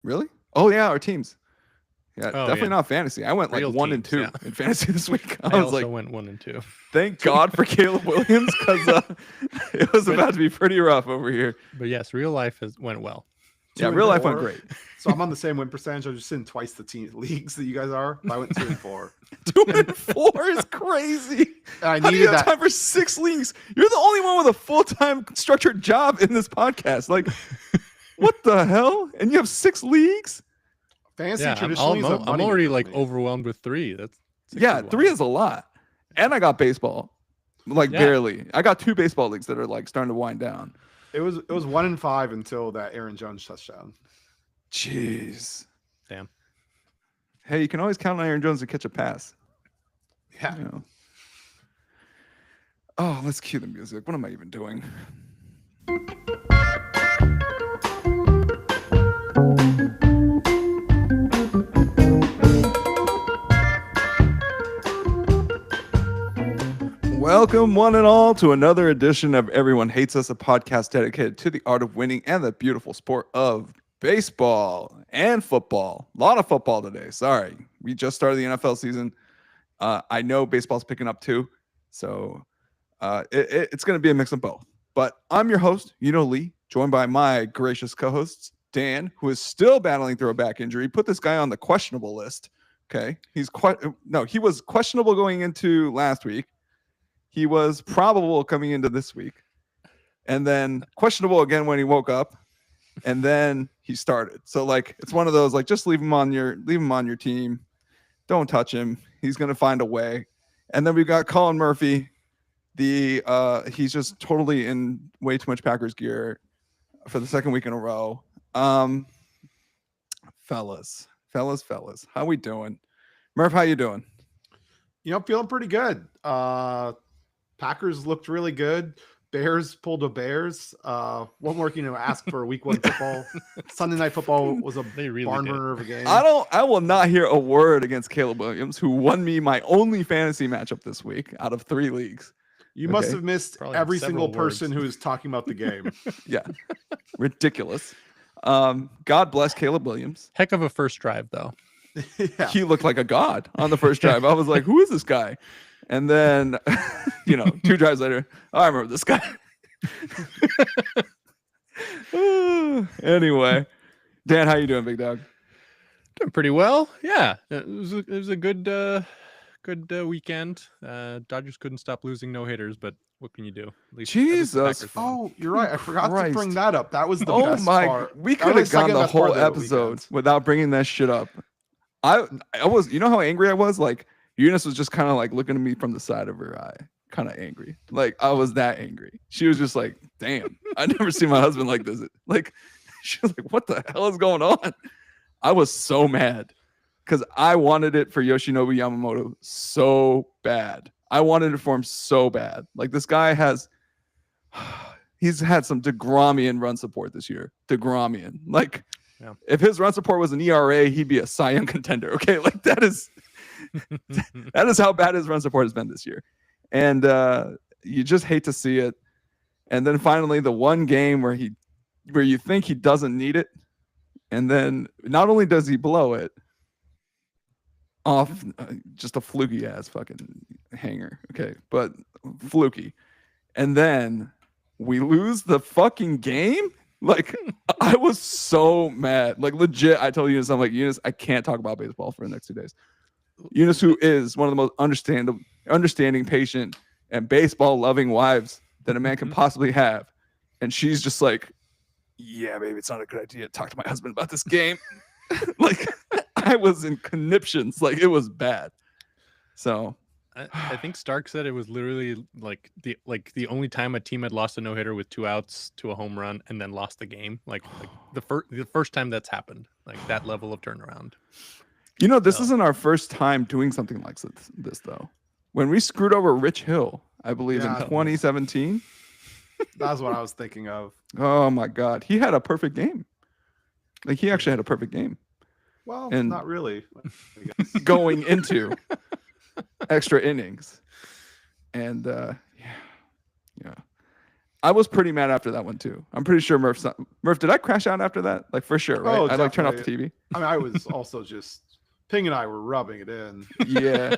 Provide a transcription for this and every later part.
Really? Oh yeah, our teams. Yeah, Oh, definitely not fantasy. I went like Real 1 and teams, 2 yeah. in fantasy this week. I I was also like, went 1 and 2. thank God for Caleb Williams because it was about to be pretty rough over here. But yes, real life went well. Yeah, 2 and real life went 4. great. So I'm on the same win percentage. I'm just in twice the team leagues that you guys are. But I went 2 and 4. 2 and 4 is crazy. I How do you needed have that. time for 6 leagues? You're the only one with a full-time structured job in this podcast. Like, what the hell? And you have 6 leagues? Fantasy Yeah, traditionally is a I'm money already maker like for me. overwhelmed with 3. That's 6 Yeah, is 3 wild. is a lot. And I got baseball. Like, Yeah. barely. I got 2 baseball leagues that are, like, starting to wind down. It was 1 and 5 until that Aaron Jones touchdown. Jeez. Damn. Hey, you can always count on Aaron Jones to catch a pass. Yeah. You know. Oh, let's cue the music. What am I even doing? Welcome, one and all, to another edition of Everyone Hates Us, a podcast dedicated to the art of winning and the beautiful sport of baseball and football. A lot of football today. Sorry. We just started the NFL season. I know baseball's picking up too. So it's going to be a mix of both. But I'm your host, Lee, joined by my gracious co-hosts, Dan, who is still battling through a back injury. Put this guy on the questionable list. Okay. He was questionable going into last week. He was probable coming into this week, and then questionable again when he woke up, and then he started. So like, it's one of those, like, just leave him on your team. Don't touch him. He's going to find a way. And then we've got Colin Murphy. He's just totally in way too much Packers gear for the second week in a row. Fellas, how we doing? Murph, how you doing? I'm feeling pretty good. Packers looked really good. Bears pulled a Bears. One more, ask for week 1 football. Sunday night football was a barn burner of a game. I will not hear a word against Caleb Williams, who won me my only fantasy matchup this week out of 3 leagues. You must have missed Probably every several single person words. who is talking about the game. Yeah. Ridiculous. God bless Caleb Williams. Heck of a first drive, though. Yeah. He looked like a god on the first drive. I was like, who is this guy? And then, 2 drives later, I remember this guy. Anyway, Dan, how you doing, big dog? Doing pretty well. Yeah, it was a good weekend. Dodgers couldn't stop losing no hitters, but what can you do? At least Jesus. Packers won. Oh, you're right. I forgot Christ. to bring that up. That was the Oh best my! part. We That could was have the gone second the best part whole of the episode weekend. without bringing that shit up. I was, how angry I was? Like, Eunice was just kind of like looking at me from the side of her eye, kind of angry. Like, I was that angry. She was just like, "Damn, I never seen my husband like this." Like, she was like, "What the hell is going on?" I was so mad because I wanted it for Yoshinobu Yamamoto so bad. I wanted it for him so bad. Like, this guy he's had some DeGromian run support this year. DeGromian. Like, Yeah. if his run support was an ERA, he'd be a Cy Young contender. Okay, like that is how bad his run support has been this year. And you just hate to see it. And then finally, the one game where you think he doesn't need it, and then not only does he blow it off just a fluky ass fucking hanger, okay, but fluky, and then we lose the fucking game. Like, I was so mad. Like, legit, I told Eunice, I'm like, Eunice, I can't talk about baseball for the next 2 days. Eunice, who is one of the most understanding, patient, and baseball-loving wives that a man can possibly have. And she's just like, yeah, baby, it's not a good idea to talk to my husband about this game. Like, I was in conniptions. Like, it was bad. So I think Stark said it was literally like the only time a team had lost a no hitter with 2 outs to a home run and then lost the game. Like the first time that's happened. Like that level of turnaround. This isn't our first time doing something like this though. When we screwed over Rich Hill, I believe in 2017. That's what I was thinking of. Oh my God, he had a perfect game. Like, he actually had a perfect game. Well, And- not really. I guess. Going into extra innings. And yeah. I was pretty mad after that one too. I'm pretty sure Murph, did I crash out after that? Like for sure, right? Oh, I like turned off the definitely. TV. I mean, I was also just Ping and I were rubbing it in. Yeah.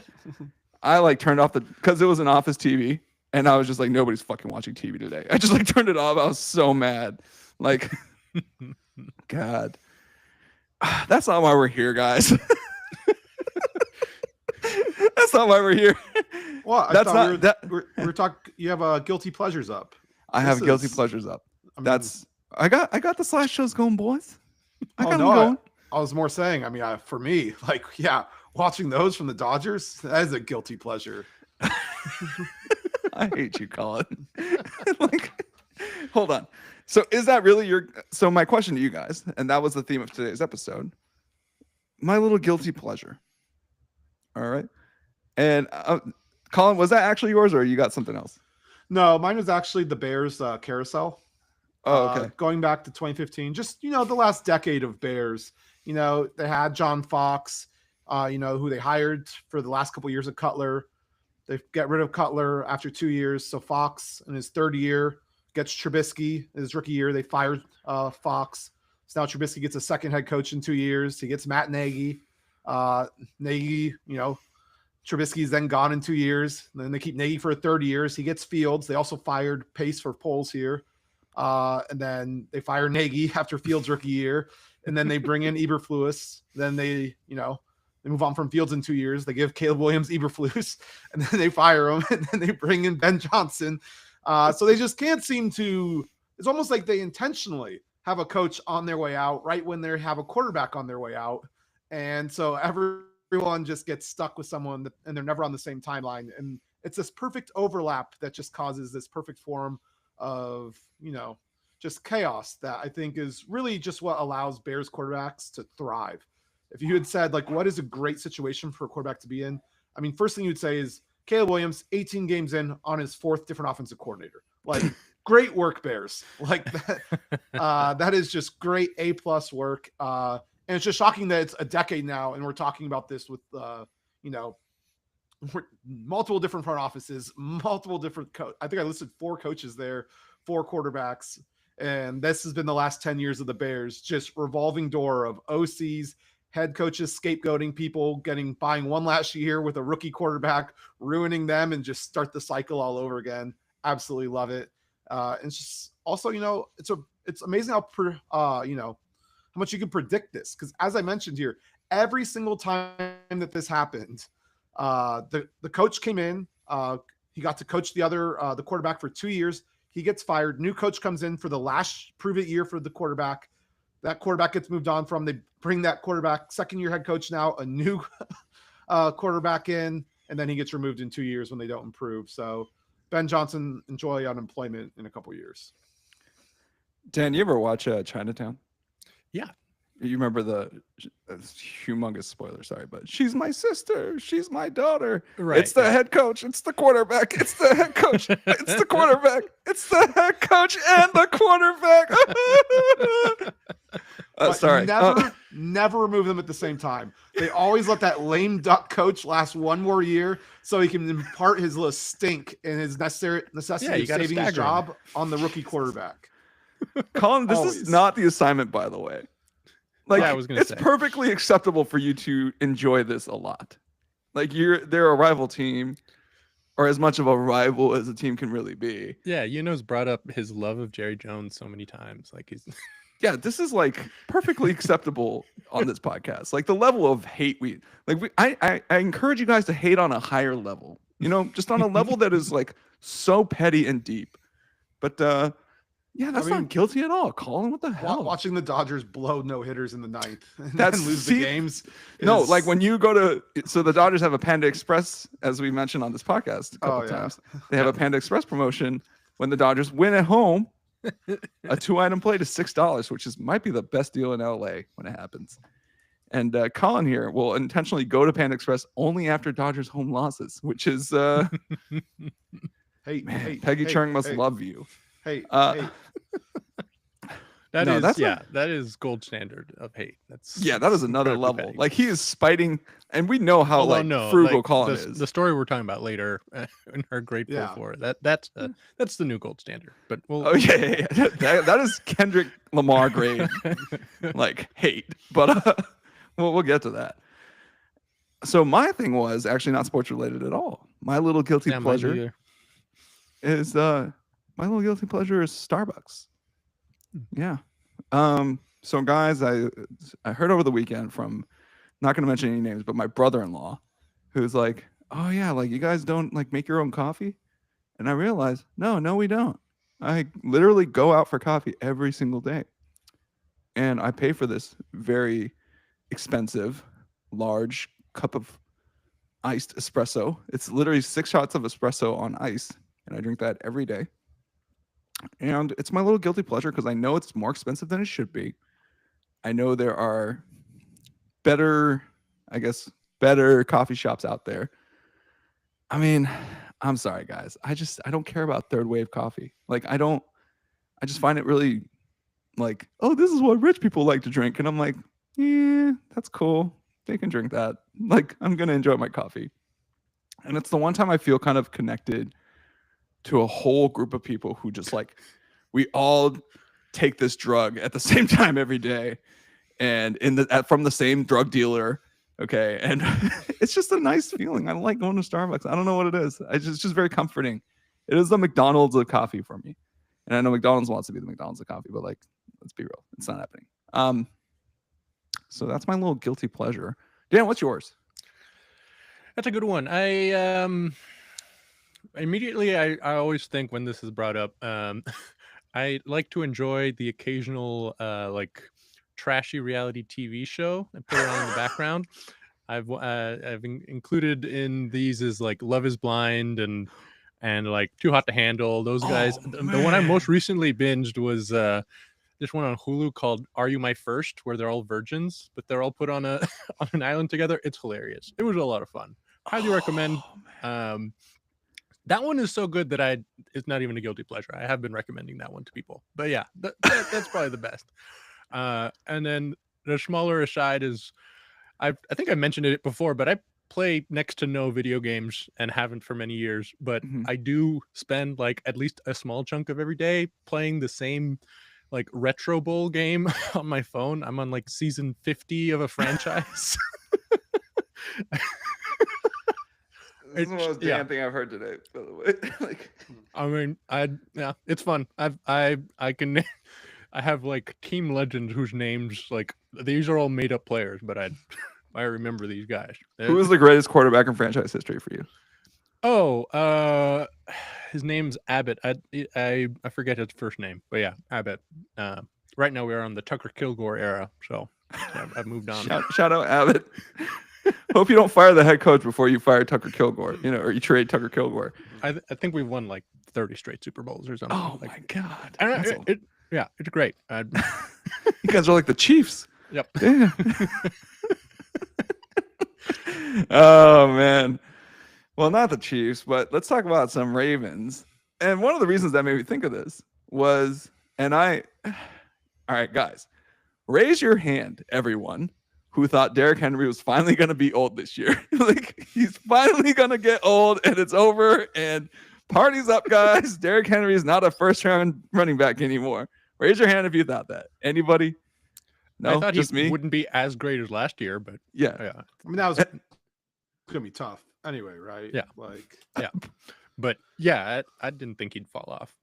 I like turned off because it was an office TV, and I was just like, nobody's fucking watching TV today. I just like turned it off. I was so mad. Like, God. That's not why we're here, guys. That's not why we're here. Well, I That's thought not we're talking. You have guilty pleasures up. I have guilty pleasures up. I mean, I got the slideshows going, boys. I got them no, going. I was more saying. I mean, for me, like, yeah, watching those from the Dodgers, that is a guilty pleasure. I hate you, Colin. Like, hold on. So is that really so my question to you guys, and that was the theme of today's episode, my little guilty pleasure. All right. And Colin, was that actually yours, or you got something else? No, mine was actually the Bears carousel. Oh, okay. Going back to 2015, just, the last decade of Bears. They had John Fox, who they hired for the last couple of years of Cutler. They get rid of Cutler after 2 years. So Fox in his third year gets Trubisky in his rookie year. They fired Fox. So now Trubisky gets a second head coach in 2 years. He gets Matt Nagy. Nagy, Trubisky's then gone in 2 years. And then they keep Nagy for a third year. He gets Fields. They also fired Pace for Poles here. And then they fire Nagy after Fields' rookie year. And then they bring in Eberflus. Then they move on from Fields in 2 years. They give Caleb Williams Eberflus, and then they fire him. And then they bring in Ben Johnson. So they just can't seem to – it's almost like they intentionally have a coach on their way out right when they have a quarterback on their way out. And so everyone just gets stuck with someone and they're never on the same timeline. And it's this perfect overlap that just causes this perfect form of, just chaos that I think is really just what allows Bears quarterbacks to thrive. If you had said, like, what is a great situation for a quarterback to be in? I mean, first thing you'd say is Caleb Williams, 18 games in on his fourth different offensive coordinator. Like, great work, Bears. Like, that is just great A+ work. And it's just shocking that it's a decade now, and we're talking about this with, multiple different front offices, multiple different I think I listed 4 coaches there, 4 quarterbacks. And this has been the last 10 years of the Bears, just revolving door of OCs, head coaches scapegoating people, buying one last year with a rookie quarterback, ruining them, and just start the cycle all over again. Absolutely love it. It's just also, it's amazing how much you can predict this. Because as I mentioned here, every single time that this happened, the coach came in, he got to coach the quarterback for 2 years. He gets fired. New coach comes in for the last prove-it year for the quarterback. That quarterback gets moved on from. They bring that quarterback, second-year head coach now, a new quarterback in, and then he gets removed in 2 years when they don't improve. So Ben Johnson, enjoy unemployment in a couple years. Dan, you ever watch Chinatown? Yeah. You remember the humongous spoiler, sorry, but she's my sister. She's my daughter. Right. It's the head coach. It's the quarterback. It's the head coach. It's the quarterback. It's the head coach and the quarterback. Sorry. Never remove them at the same time. They always let that lame duck coach last one more year so he can impart his little stink and his necessity of saving his job on the rookie quarterback. Colin, this is not the assignment, by the way. Like, yeah, I was gonna say. Perfectly acceptable for you to enjoy this a lot. Like, they're a rival team, or as much of a rival as a team can really be. Yeah, Yuno's brought up his love of Jerry Jones so many times. Like, he's yeah, this is like perfectly acceptable on this podcast. Like, the level of hate I encourage you guys to hate on a higher level. Just on a level that is like so petty and deep. But yeah, that's not guilty at all. Colin, what the hell? Watching the Dodgers blow no-hitters in the ninth and then lose the games. No, like when you go so the Dodgers have a Panda Express, as we mentioned on this podcast a couple times. They have a Panda Express promotion when the Dodgers win at home. A 2-item plate is $6, which might be the best deal in LA when it happens. And Colin here will intentionally go to Panda Express only after Dodgers home losses, which is Peggy Chung must love you. Hey. That is gold standard of hate. That is another incredibly level. petty. Like he is spiting, and we know how frugal Colin is. The story we're talking about later, and are grateful for that's the new gold standard. But that is Kendrick Lamar grade, like hate. But we'll get to that. So my thing was actually not sports related at all. My little guilty pleasure is Starbucks. Yeah. So guys, I heard over the weekend from, not going to mention any names, but my brother-in-law, who's like, oh yeah, like you guys don't like make your own coffee? And I realized, no, we don't. I literally go out for coffee every single day. And I pay for this very expensive, large cup of iced espresso. It's literally 6 shots of espresso on ice. And I drink that every day. And it's my little guilty pleasure because I know it's more expensive than it should be. I know there are better coffee shops out there. I mean, I'm sorry, guys. I don't care about third wave coffee. Like, I just find it really like, oh, this is what rich people like to drink. And I'm like, yeah, that's cool. They can drink that. Like, I'm going to enjoy my coffee. And it's the one time I feel kind of connected to a whole group of people who just like, we all take this drug at the same time every day and from the same drug dealer. Okay. And it's just a nice feeling. I like going to Starbucks. I don't know what it is. It's just very comforting. It is the McDonald's of coffee for me. And I know McDonald's wants to be the McDonald's of coffee, but like, let's be real. It's not happening. So that's my little guilty pleasure. Dan, what's yours? That's a good one. I always think when this is brought up, I like to enjoy the occasional like trashy reality TV show and put it on in the background. I've included in these is like Love is Blind and like Too Hot to Handle. Those guys. The one I most recently binged was this one on Hulu called Are You My First, where they're all virgins, but they're all put on on an island together. It's hilarious. It was a lot of fun. Highly recommend. That one is so good that it's not even a guilty pleasure. I have been recommending that one to people. But yeah, that's probably the best. And then the smaller aside is, I think I mentioned it before, but I play next to no video games and haven't for many years. But I do spend like at least a small chunk of every day playing the same like Retro Bowl game on my phone. I'm on like season 50 of a franchise. This is the most damn thing I've heard today, by the way. Like, I mean, it's fun. I have like team legends whose names, like, these are all made up players, but I remember these guys. Who is the greatest quarterback in franchise history for you? Oh, his name's Abbott. I forget his first name, but yeah, Abbott. Right now we are on the Tucker Kilgore era, so I've moved on. Shout out Abbott. Hope you don't fire the head coach before you fire Tucker Kilgore, or you trade Tucker Kilgore. I think we've won like 30 straight Super Bowls or something. Oh my God. It's great. You guys are like the Chiefs. Yep. Yeah. Oh man. Well, not the Chiefs, but let's talk about some Ravens. And one of the reasons that made me think of this was, all right, guys, raise your hand, everyone who thought Derrick Henry was finally going to be old this year. Like, he's finally going to get old and it's over and party's up, guys. Derrick Henry is not a first-round running back anymore. Raise your hand if you thought that. Anybody? No, I thought just me. Wouldn't be as great as last year, but yeah. I mean, that was going to be tough anyway, right? Yeah. Like, yeah. But yeah, I didn't think he'd fall off.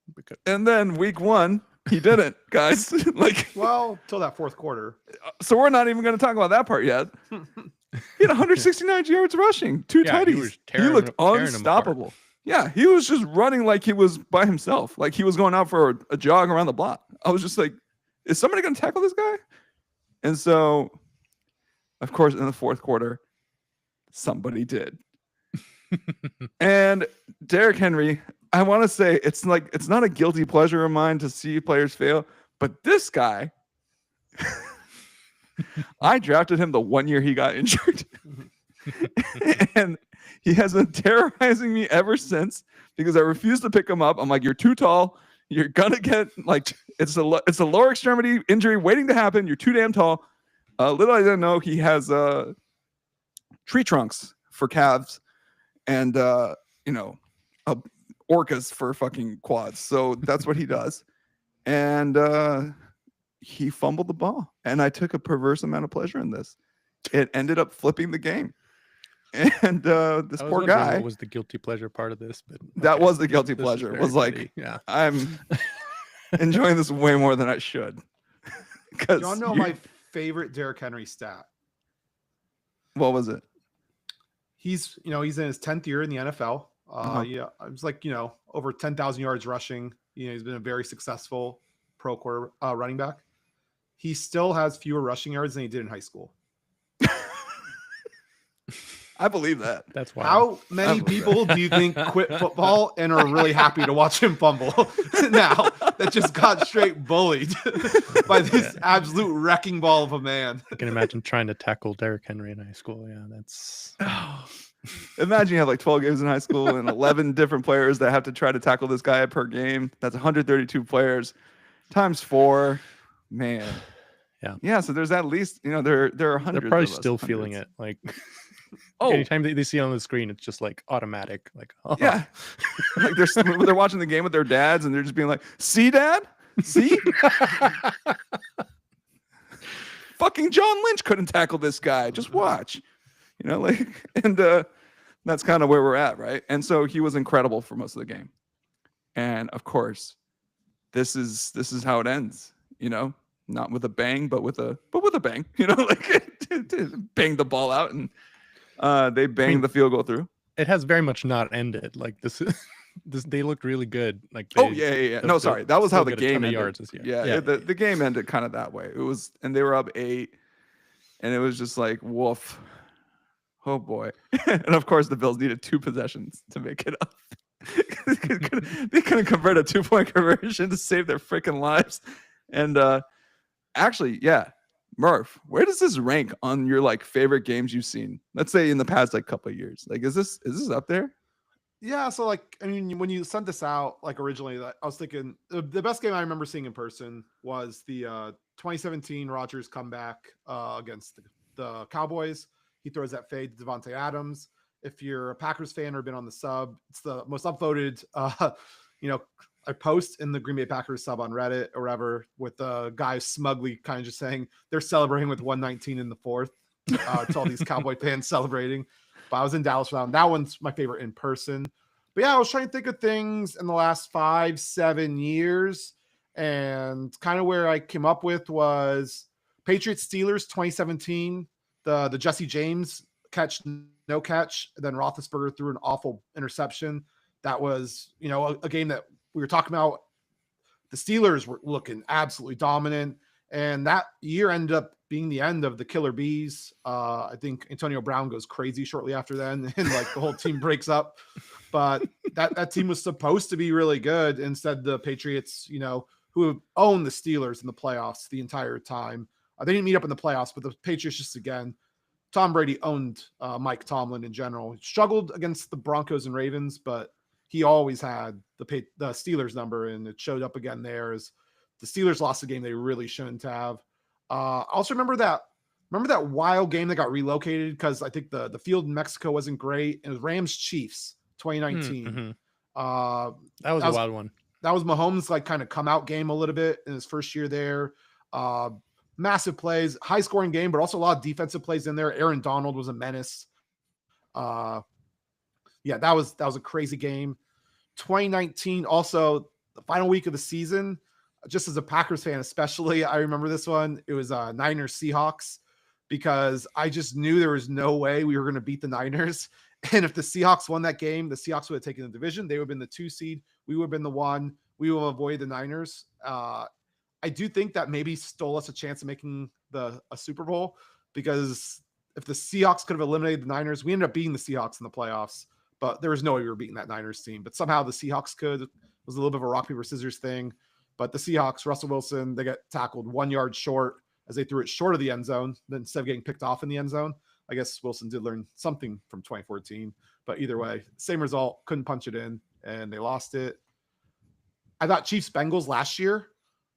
And then week 1, he didn't, guys. Like, well, till that fourth quarter. So we're not even going to talk about that part yet. He had 169 yards rushing, 2 tutties. He looked unstoppable. Yeah, he was just running like he was by himself, like he was going out for a jog around the block. I was just like, is somebody going to tackle this guy? And so, of course, in the fourth quarter, somebody did. And Derrick Henry, I want to say it's not a guilty pleasure of mine to see players fail, but this guy, I drafted him the 1 year he got injured. And he has been terrorizing me ever since because I refused to pick him up. I'm like, you're too tall. You're gonna get like it's a lower extremity injury waiting to happen. You're too damn tall. Little I didn't know he has tree trunks for calves and orcas for fucking quads. So that's what he does. And he fumbled the ball, and I took a perverse amount of pleasure in this. It ended up flipping the game. And this poor guy. What was the guilty pleasure part of this? But that was the guilty pleasure. It was like, funny. Yeah, I'm enjoying this way more than I should. You all know my favorite Derrick Henry stat. What was it? He's in his 10th year in the NFL. Yeah, it was like, over 10,000 yards rushing. He's been a very successful pro quarter running back. He still has fewer rushing yards than he did in high school. I believe that. That's why. How many people do you think quit football and are really happy to watch him fumble now that just got straight bullied by this absolute wrecking ball of a man? I can imagine trying to tackle Derrick Henry in high school. Yeah, that's. Imagine you have like 12 games in high school and 11 different players that have to try to tackle this guy per game. That's 132 players times 4. Man. Yeah. Yeah. So there's at least, there are hundreds. They're probably still feeling it. Like, anytime they see it on the screen, it's just like automatic. Like, yeah. Like they're watching the game with their dads and they're just being like, see, dad? See? Fucking John Lynch couldn't tackle this guy. Just watch. And that's kind of where we're at, right? And so he was incredible for most of the game. And of course, this is how it ends, not with a bang, but with a bang, bang the ball out and they banged the field goal through. It has very much not ended. Like this they looked really good. Like yeah. No, sorry. That was how the game ended. Yards this year. Yeah. The game ended kind of that way. It was, and they were up 8 and it was just like, woof. Oh boy. And of course the Bills needed 2 possessions to make it up. They couldn't convert a 2-point conversion to save their freaking lives. And actually, yeah, Murph, where does this rank on your like favorite games you've seen? Let's say in the past like couple of years. Like, is this up there? Yeah, so like, I mean, when you sent this out, like originally, I was thinking the best game I remember seeing in person was the 2017 Rodgers comeback against the Cowboys. He throws that fade to Devontae Adams. If you're a Packers fan or been on the sub, it's the most upvoted, I post in the Green Bay Packers sub on Reddit or whatever with the guys smugly kind of just saying they're celebrating with 119 in the fourth. To all these Cowboy fans celebrating. But I was in Dallas for that one. That one's my favorite in person. But yeah, I was trying to think of things in the last 5-7 years. And kind of where I came up with was Patriots Steelers 2017. The Jesse James catch, no catch. Then Roethlisberger threw an awful interception. That was, a game that we were talking about. The Steelers were looking absolutely dominant. And that year ended up being the end of the Killer Bees. I think Antonio Brown goes crazy shortly after then, and like the whole team breaks up. But that team was supposed to be really good. Instead, the Patriots, who have owned the Steelers in the playoffs the entire time. They didn't meet up in the playoffs, but the Patriots just again, Tom Brady owned Mike Tomlin in general. He struggled against the Broncos and Ravens, but he always had the Steelers number, and it showed up again there as the Steelers lost a game they really shouldn't have. I also remember that wild game that got relocated because I think the field in Mexico wasn't great. It was Rams Chiefs 2019. Mm-hmm. That was a wild one. That was Mahomes' like kind of come out game a little bit in his first year there. Massive plays, high scoring game, but also a lot of defensive plays in there. Aaron Donald was a menace. That was a crazy game. 2019, also the final week of the season. Just as a Packers fan, especially, I remember this one. It was Niners Seahawks because I just knew there was no way we were going to beat the Niners. And if the Seahawks won that game, the Seahawks would have taken the division. They would have been the 2 seed. We would have been the 1. We will avoid the Niners. I do think that maybe stole us a chance of making a Super Bowl because if the Seahawks could have eliminated the Niners, we ended up beating the Seahawks in the playoffs. But there was no way we were beating that Niners team. But somehow the Seahawks could. It was a little bit of a rock, paper, scissors thing. But the Seahawks, Russell Wilson, they get tackled 1 yard short as they threw it short of the end zone. Then instead of getting picked off in the end zone, I guess Wilson did learn something from 2014. But either way, same result, couldn't punch it in, and they lost it. I thought Chiefs Bengals last year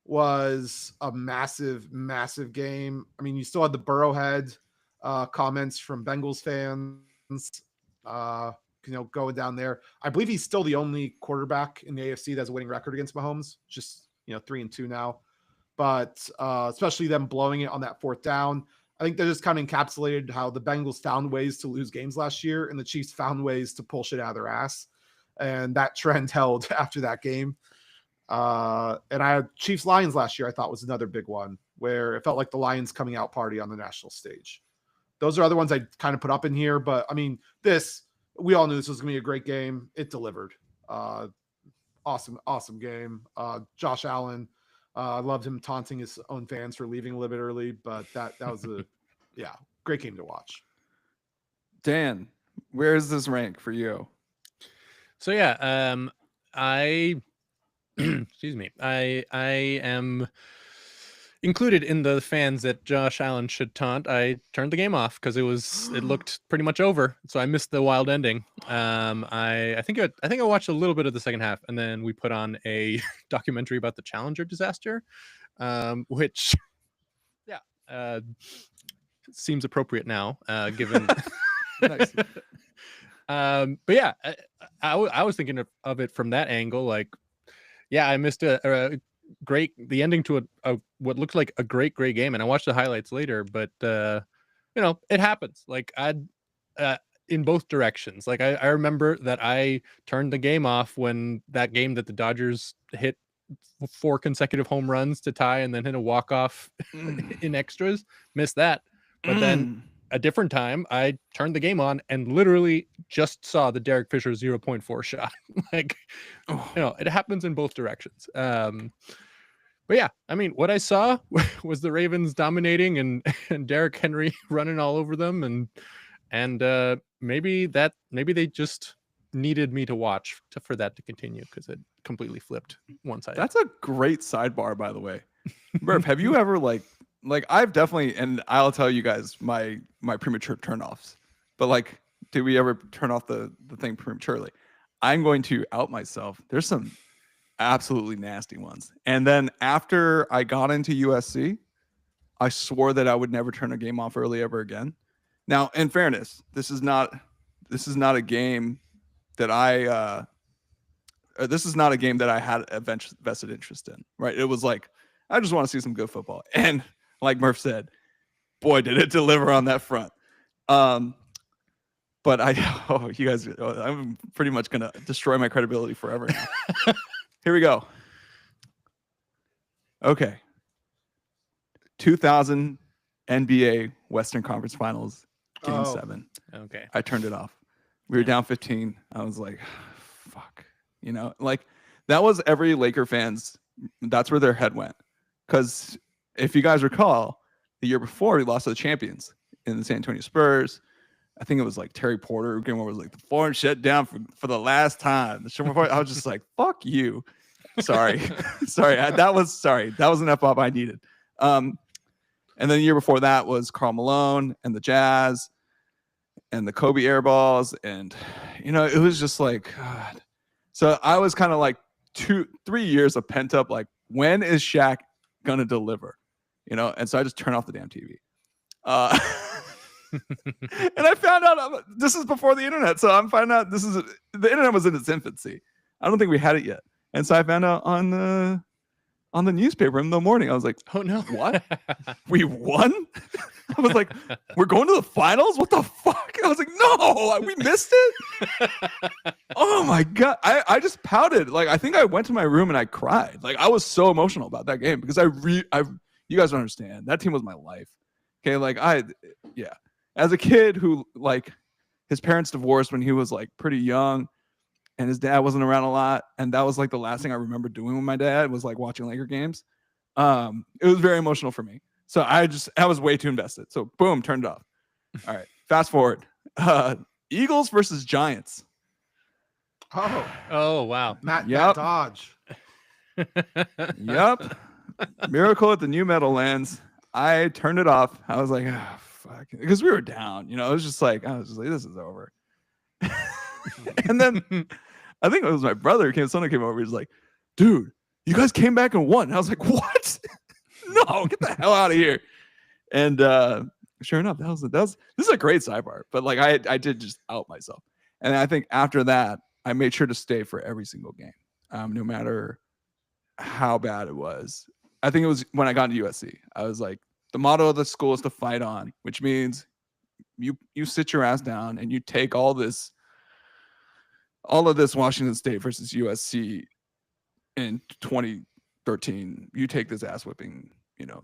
was a massive, massive game. I mean, you still had the Burrowhead comments from Bengals fans, going down there. I believe he's still the only quarterback in the AFC that has a winning record against Mahomes, just 3-2 now. But especially them blowing it on that fourth down. I think that just kind of encapsulated how the Bengals found ways to lose games last year and the Chiefs found ways to pull shit out of their ass. And that trend held after that game. And I had Chiefs Lions last year, I thought was another big one where it felt like the Lions coming out party on the national stage. Those are other ones I kind of put up in here, but I mean, we all knew this was going to be a great game. It delivered. Awesome game. Josh Allen, I loved him taunting his own fans for leaving a little bit early, but that was a great game to watch. Dan, where is this rank for you? So yeah, I excuse me. I am included in the fans that Josh Allen should taunt. I turned the game off because it looked pretty much over, so I missed the wild ending. I think I watched a little bit of the second half, and then we put on a documentary about the Challenger disaster, which seems appropriate now, given. Nice. But yeah, I was thinking of it from that angle. Like, yeah, I missed the ending to a what looked like a great game, and I watched the highlights later. But it happens. Like in both directions. Like I remember that I turned the game off when that game that the Dodgers hit 4 consecutive home runs to tie and then hit a walk-off in extras. Missed that. But then a different time, I turned the game on and literally just saw the Derek Fisher 0.4 shot. Like, it happens in both directions. But yeah, I mean, what I saw was the Ravens dominating and Derrick Henry running all over them, and maybe they just needed me to watch for that to continue because it completely flipped one side. That's a great sidebar, by the way. Murph, have you ever like I've definitely, and I'll tell you guys my premature turnoffs, but like, did we ever turn off the thing prematurely? I'm going to out myself. There's some absolutely nasty ones. And then after I got into USC, I swore that I would never turn a game off early ever again. Now, in fairness, this is not a game that I had a vested interest in, right? It was like, I just want to see some good football. And like Murph said, boy, did it deliver on that front. But you guys, I'm pretty much going to destroy my credibility forever now. Here we go. Okay. 2000 NBA Western Conference Finals, Game 7. Okay. I turned it off. We were down 15. I was like, fuck. Like that was every Laker fan's, that's where their head went. Because if you guys recall, the year before we lost to the champions in the San Antonio Spurs. I think it was like Terry Porter who was like, the phone shut down for the last time. I was just like, fuck you. Sorry. That was an F-up I needed. And then the year before that was Karl Malone and the Jazz and the Kobe air balls. And, it was just like, God. So I was kind of like 2-3 years of pent up, like, when is Shaq going to deliver? And so I just turned off the damn TV. And I found out this is before the internet. So I'm finding out the internet was in its infancy. I don't think we had it yet. And so I found out on the newspaper in the morning. I was like, oh no, what? We won? I was like, we're going to the finals? What the fuck? I was like, no, we missed it. Oh my God. I just pouted. Like, I think I went to my room and I cried. Like, I was so emotional about that game because you guys don't understand. That team was my life. Okay. Like as a kid who, like, his parents divorced when he was like pretty young and his dad wasn't around a lot. And that was like the last thing I remember doing with my dad was like watching Laker games. It was very emotional for me. So I was way too invested. So boom, turned it off. All right. Fast forward. Eagles versus Giants. Oh, wow. Matt Dodge. Yep. Miracle at the New Meadowlands. I turned it off. I was like, oh, fuck. Because we were down. I was just like, this is over. And then I think it was my brother someone came over. He was like, dude, you guys came back and won. And I was like, what? No, get the hell out of here. And sure enough, this is a great sidebar. But like I did just out myself. And I think after that, I made sure to stay for every single game, no matter how bad it was. I think it was when I got into USC. I was like, the motto of the school is to fight on, which means you sit your ass down and you take all of this Washington State versus USC in 2013. You take this ass whipping,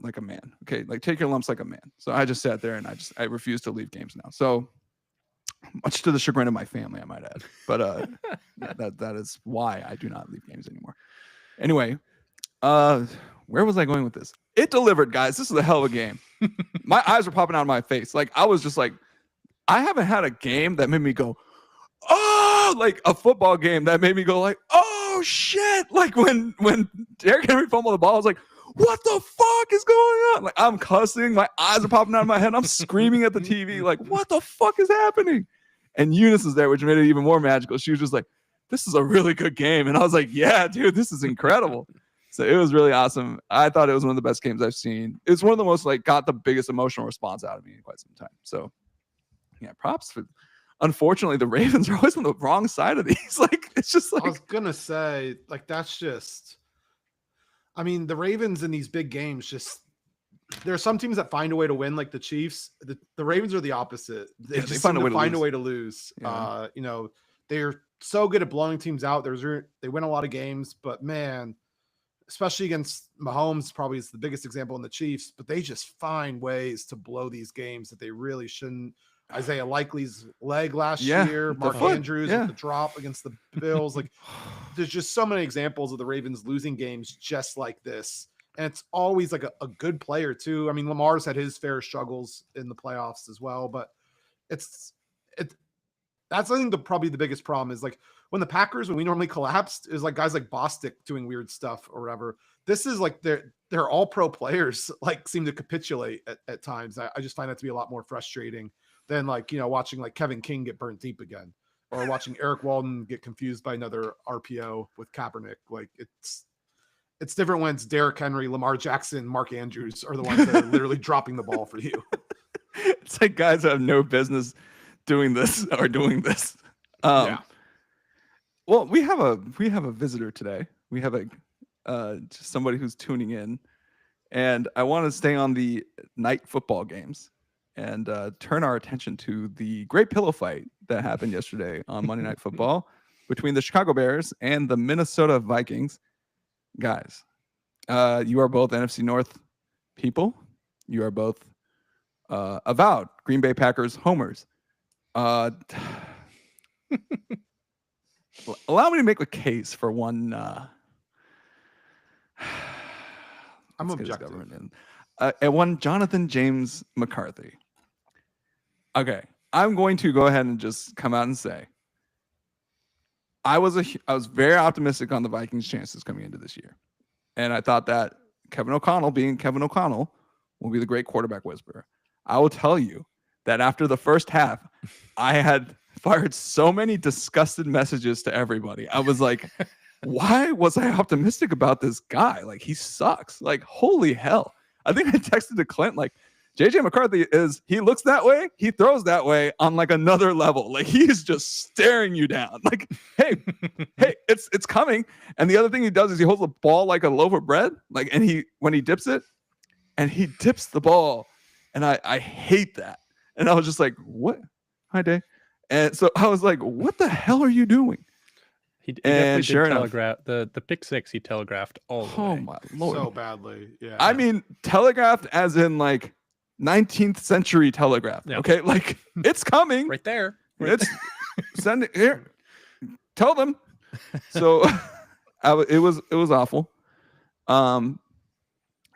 like a man. Okay, like take your lumps like a man. So I just sat there and I refuse to leave games now. So much to the chagrin of my family, I might add. But that is why I do not leave games anymore. Anyway, where was I going with this? It delivered, guys. This is a hell of a game. My eyes were popping out of my face. Like I was just like, I haven't had a game that made me go, oh, like a football game that made me go like, oh shit. Like when Derrick Henry fumbled the ball, I was like, what the fuck is going on? Like I'm cussing, my eyes are popping out of my head. I'm screaming at the TV, like, what the fuck is happening? And Eunice is there, which made it even more magical. She was just like, this is a really good game. And I was like, yeah, dude, this is incredible. So it was really awesome. I thought it was one of the best games I've seen. It's one of the most got the biggest emotional response out of me in quite some time. So yeah, props for. Unfortunately, the Ravens are always on the wrong side of these. Like it's just like I was gonna say, like that's just. I mean, the Ravens in these big games there are some teams that find a way to win, like the Chiefs. The Ravens are the opposite. They just find a way to lose. Yeah. They're so good at blowing teams out. They win a lot of games, but man, especially against Mahomes, probably is the biggest example in the Chiefs, but they just find ways to blow these games that they really shouldn't. Isaiah Likely's leg last year, Mark Andrews with the drop against the Bills. Like there's just so many examples of the Ravens losing games just like this. And it's always like a good player too. I mean, Lamar's had his fair struggles in the playoffs as well, but that's I think probably the biggest problem is like when we normally collapsed is like guys like Bostic doing weird stuff or whatever. This is like they're all pro players like seem to capitulate at times. I just find that to be a lot more frustrating than watching like Kevin King get burnt deep again or watching Eric Walden get confused by another RPO with Kaepernick. Like it's different when it's Derrick Henry, Lamar Jackson, Mark Andrews are the ones that are literally dropping the ball for you. It's like guys have no business doing this or doing this. Yeah. Well, we have a visitor today. We have just somebody who's tuning in, and I want to stay on the night football games and turn our attention to the great pillow fight that happened yesterday on Monday Night Football between the Chicago Bears and the Minnesota Vikings. Guys, you are both NFC North people. You are both avowed Green Bay Packers homers. Allow me to make a case for one. I'm objective. And one Jonathan James McCarthy. Okay, I'm going to go ahead and just come out and say I was very optimistic on the Vikings' chances coming into this year, and I thought that Kevin O'Connell, being Kevin O'Connell, will be the great quarterback whisperer. I will tell you that after the first half, I had fired so many disgusted messages to everybody. I was like, why was I optimistic about this guy? Like, he sucks. Like, holy hell. I think I texted to Clint, like, JJ McCarthy he looks that way, he throws that way on like another level. Like, he's just staring you down. Like, hey, it's coming. And the other thing he does is he holds the ball like a loaf of bread. Like, and when he dips it, and he dips the ball. And I hate that. And I was just like, what? Hi, Dave. And so I was like, what the hell are you doing? He definitely did telegraph the pick six. He telegraphed all the way. Oh my Lord. So badly. Yeah. I mean, telegraphed as in like 19th century telegraph. Yeah. Okay. Like it's coming right there. Send it here. Tell them. So it was awful. And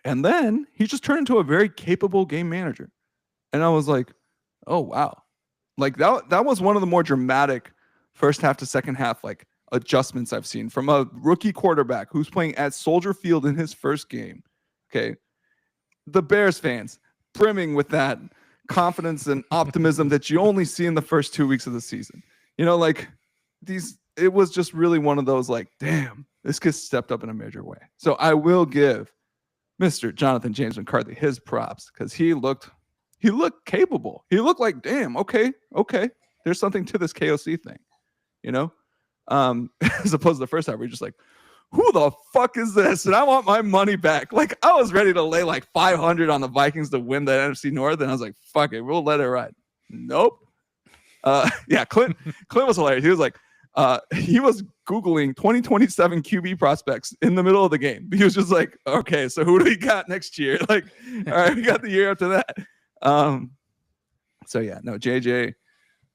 then he just turned into a very capable game manager. And I was like, oh, wow. Like that was one of the more dramatic first half to second half, like adjustments I've seen from a rookie quarterback who's playing at Soldier Field in his first game. Okay. The Bears fans brimming with that confidence and optimism that you only see in the first 2 weeks of the season. Like these it was just really one of those like, damn, this kid stepped up in a major way. So I will give Mr. Jonathan James McCarthy his props because he looked capable. He looked like, damn, okay, there's something to this KOC thing, you know, as opposed to the first half where you're just like, who the fuck is this? And I want my money back. Like, I was ready to lay like 500 on the Vikings to win the NFC North, and I was like, fuck it, we'll let it ride. Nope. Yeah, Clint was hilarious. He was like, he was Googling 2027 QB prospects in the middle of the game. He was just like, okay, so who do we got next year? Like, all right, we got the year after that. So yeah, no, JJ,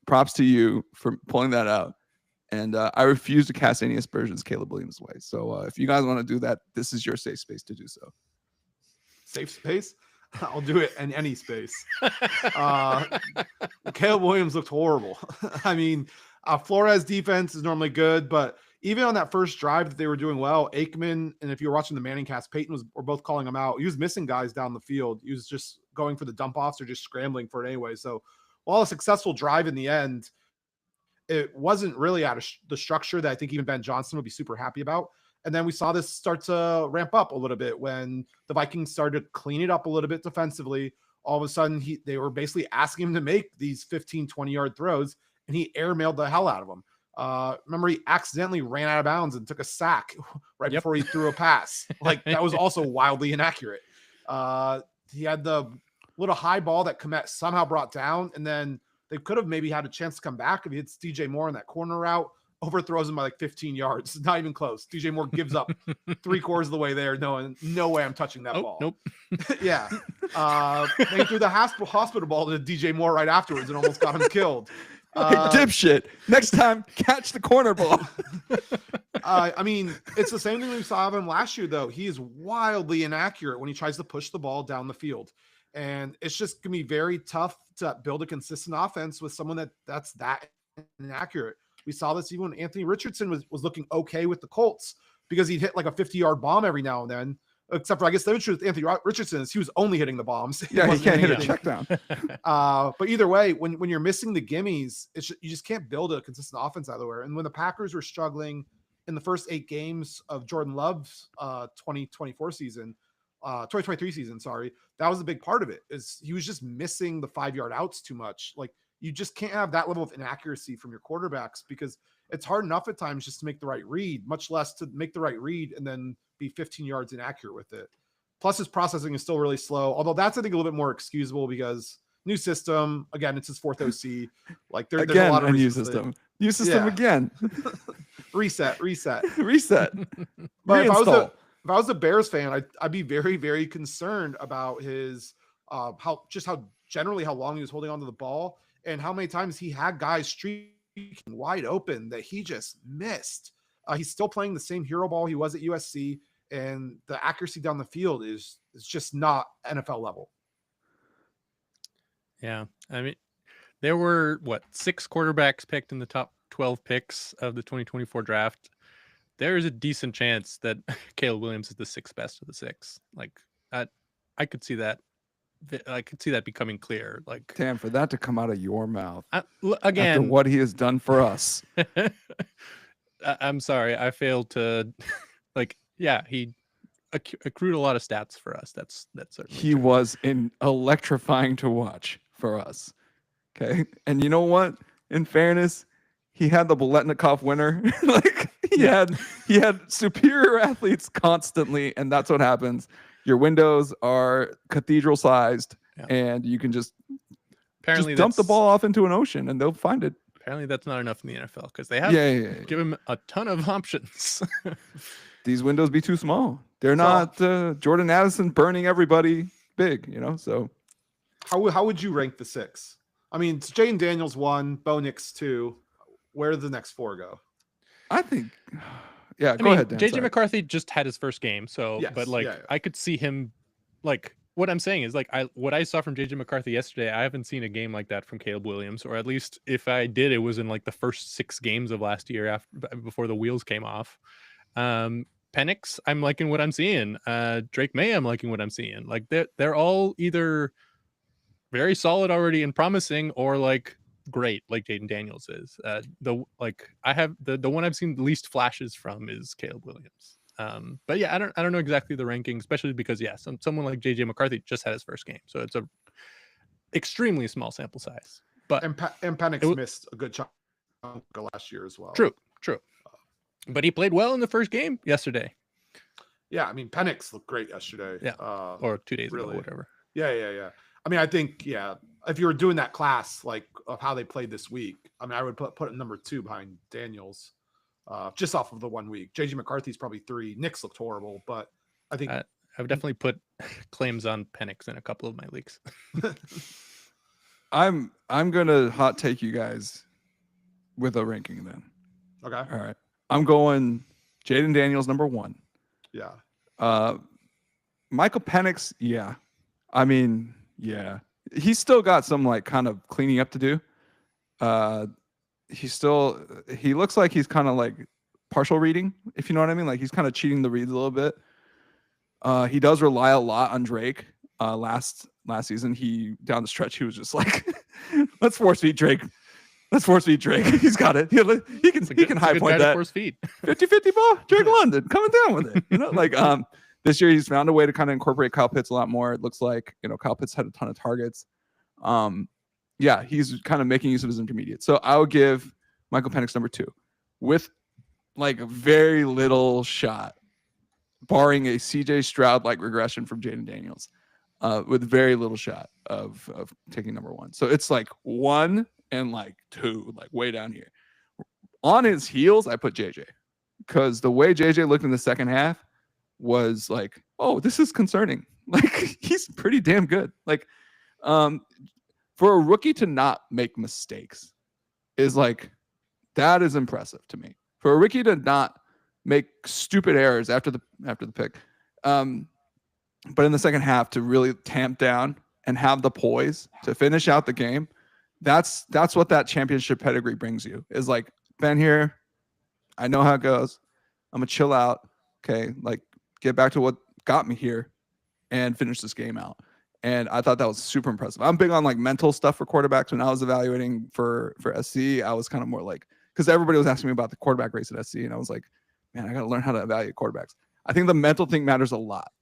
props to you for pulling that out. And I refuse to cast any aspersions Caleb Williams' way. So if you guys want to do that, this is your safe space to do so. Safe space? I'll do it in any space. Caleb Williams looked horrible. I mean, Flores' defense is normally good, but even on that first drive that they were doing well, Aikman, and if you were watching the Manning cast, Peyton were both calling him out. He was missing guys down the field. He was just going for the dump offs or just scrambling for it anyway. So while a successful drive in the end, it wasn't really out of the structure that I think even Ben Johnson would be super happy about. And then we saw this start to ramp up a little bit when the Vikings started to clean it up a little bit defensively. All of a sudden, they were basically asking him to make these 15, 20-yard throws, and he airmailed the hell out of them. Remember, he accidentally ran out of bounds and took a sack right before he threw a pass. Like, that was also wildly inaccurate. He had the little high ball that Kmet somehow brought down, and then they could have maybe had a chance to come back if he hits DJ Moore in that corner route. Overthrows him by like 15 yards. Not even close. DJ Moore gives up 3/4 of the way there. No way I'm touching that ball. Nope. Yeah. They threw the hospital ball to DJ Moore right afterwards and almost got him killed. Hey, dipshit. Next time, catch the corner ball. I mean, it's the same thing we saw of him last year, though. He is wildly inaccurate when he tries to push the ball down the field. And it's just going to be very tough to build a consistent offense with someone that's that inaccurate. We saw this even when Anthony Richardson was looking okay with the Colts because he'd hit like a 50-yard bomb every now and then. Except for, I guess the truth with Anthony Richardson is he was only hitting the bombs. Yeah, he can't hit a check down. But either way, when you're missing the gimmies, you just can't build a consistent offense out of nowhere. And when the Packers were struggling in the first 8 games of Jordan Love's 2023 season, that was a big part of it. Is he was just missing the 5-yard outs too much. Like, you just can't have that level of inaccuracy from your quarterbacks because it's hard enough at times just to make the right read, much less to make the right read and then be 15 yards inaccurate with it. Plus, his processing is still really slow, although that's, I think, a little bit more excusable because new system, again, it's his 4th OC. Like, there's a lot of new system. New system again. Reset. But if I was a Bears fan, I'd be very, very concerned about his how long he was holding onto the ball and how many times he had guys streaking wide open that he just missed. He's still playing the same hero ball he was at USC, and the accuracy down the field is just not NFL level. Yeah, I mean, there were 6 quarterbacks picked in the top 12 picks of the 2024 draft. There is a decent chance that Caleb Williams is the 6th best of the 6. Like, I could see that. I could see that becoming clear. Like, damn, for that to come out of your mouth again, after what he has done for us. I'm sorry, I failed to. He accrued a lot of stats for us. That's certainly he true. Was electrifying to watch for us. Okay, and you know what? In fairness, he had the Biletnikoff winner. Like, he had superior athletes constantly, and that's what happens. Your windows are cathedral sized, and you can just dump the ball off into an ocean, and they'll find it. Apparently, that's not enough in the NFL because they have give him a ton of options. These windows be too small. They're not Jordan Addison burning everybody big, So, how would you rank the 6? I mean, it's Jaden Daniels 1, Bo Nix 2. Where do the next 4 go? I think. Yeah, go ahead, Dan. JJ McCarthy just had his first game, so I could see him. Like, what I'm saying is, what I saw from JJ McCarthy yesterday, I haven't seen a game like that from Caleb Williams, or at least if I did, it was in like the first 6 games of last year before the wheels came off. Penix, I'm liking what I'm seeing. Drake May, I'm liking what I'm seeing. Like, they're all either very solid already and promising, or like great like Jaden Daniels is. I have the one I've seen the least flashes from is Caleb Williams. But yeah, I don't know exactly the ranking, especially because someone like JJ McCarthy just had his first game, so it's a extremely small sample size. But and Penix missed a good chunk last year as well. True. But he played well in the first game yesterday. Yeah, I mean Penix looked great yesterday. Yeah, or 2 days ago, whatever. Yeah. I mean, I think if you were doing that class like of how they played this week, I mean, I would put it number 2 behind Daniels, just off of the 1 week. JJ McCarthy's probably 3. Nick's looked horrible, but I think I would definitely put claims on Penix in a couple of my leagues. I'm gonna hot take you guys with a ranking then. Okay. All right. I'm going Jaden Daniels number 1. Yeah. Michael Penix, yeah. I mean, yeah. He's still got some like kind of cleaning up to do. He looks like he's kind of like partial reading, if you know what I mean. Like he's kind of cheating the reads a little bit. He does rely a lot on Drake. Last season, down the stretch, he was just like, let's force feed Drake. He's got it. He can high point that. 50-50 ball. Drake London coming down with it. You know, like this year he's found a way to kind of incorporate Kyle Pitts a lot more. It looks like, Kyle Pitts had a ton of targets. He's kind of making use of his intermediate. So I would give Michael Penix number 2 with like very little shot, barring a CJ Stroud like regression from Jaden Daniels, with very little shot of taking number 1. So it's like 1 and like 2, like way down here. On his heels, I put JJ, because the way JJ looked in the second half was like, oh, this is concerning. Like he's pretty damn good. Like, for a rookie to not make mistakes is like, that is impressive to me. For a rookie to not make stupid errors after the pick, but in the second half to really tamp down and have the poise to finish out the game, that's what that championship pedigree brings you. Is like, been here, I know how it goes. I'm gonna chill out, okay? Like, get back to what got me here and finish this game out. And I thought that was super impressive. I'm big on like mental stuff for quarterbacks. When I was evaluating for SC, I was kind of more like, because everybody was asking me about the quarterback race at SC, and I was like, man, I got to learn how to evaluate quarterbacks. I think the mental thing matters a lot.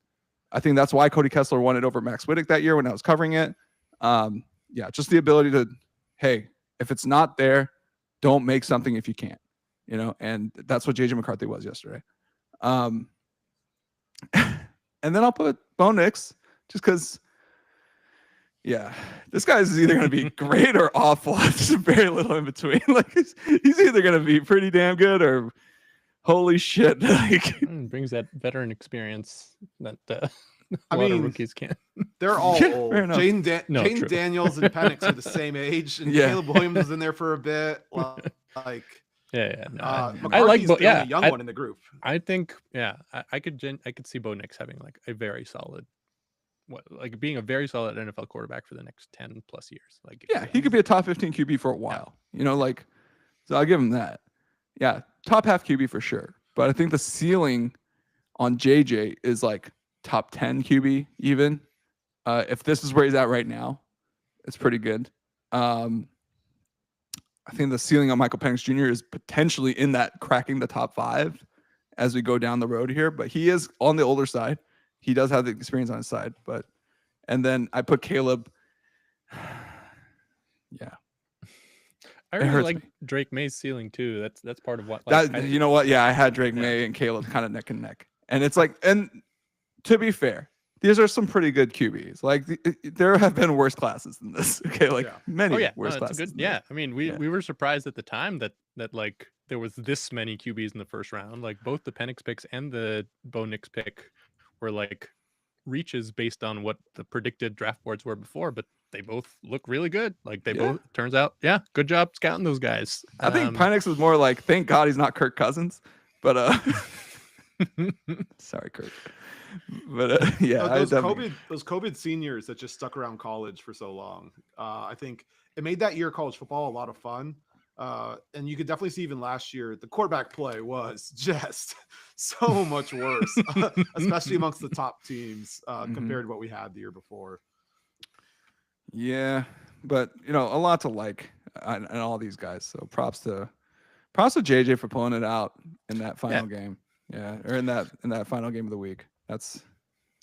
I think that's why Cody Kessler won it over Max Wittick that year when I was covering it. Just the ability to, hey, if it's not there, don't make something if you can't, and that's what JJ McCarthy was yesterday. And then I'll put Bo Nix, just because, this guy is either going to be great or awful. There's very little in between. Like he's either going to be pretty damn good or holy shit. Like brings that veteran experience that a lot of rookies can't. They're all old. Jaden Daniels and Penix are the same age, and Caleb Williams was in there for a bit. Like, I like the only young one in the group. I think, I could see Bo Nix having like a very solid, being a very solid NFL quarterback for the next 10 plus years. Like, he could be a top 15 QB for a while. So I'll give him that. Yeah, top half QB for sure. But I think the ceiling on JJ is like top 10 QB even. If this is where he's at right now, it's pretty good. I think the ceiling on Michael Penix Jr. is potentially in that cracking the top 5 as we go down the road here. But he is on the older side. He does have the experience on his side. And then I put Caleb. Yeah. I really like Drake May's ceiling too. That's part of what. You know what? Yeah, I had Drake May and Caleb kind of neck and neck, and it's like, and to be fair, these are some pretty good QBs. Like there have been worse classes than this. Okay, many worse classes. I mean, we were surprised at the time that like there was this many QBs in the first round. Like both the Penix picks and the Bo Nix pick were like reaches based on what the predicted draft boards were before, but they both look really good. Like they both, turns out, good job scouting those guys. I think Penix was more like, thank God he's not Kirk Cousins, but sorry, Kirk. But those COVID seniors that just stuck around college for so long, I think it made that year of college football a lot of fun. And you could definitely see even last year, the quarterback play was just so much worse, especially amongst the top teams compared to what we had the year before. Yeah, but a lot to like and all these guys. So props to JJ for pulling it out in that final game. Yeah, or in that final game of the week. That's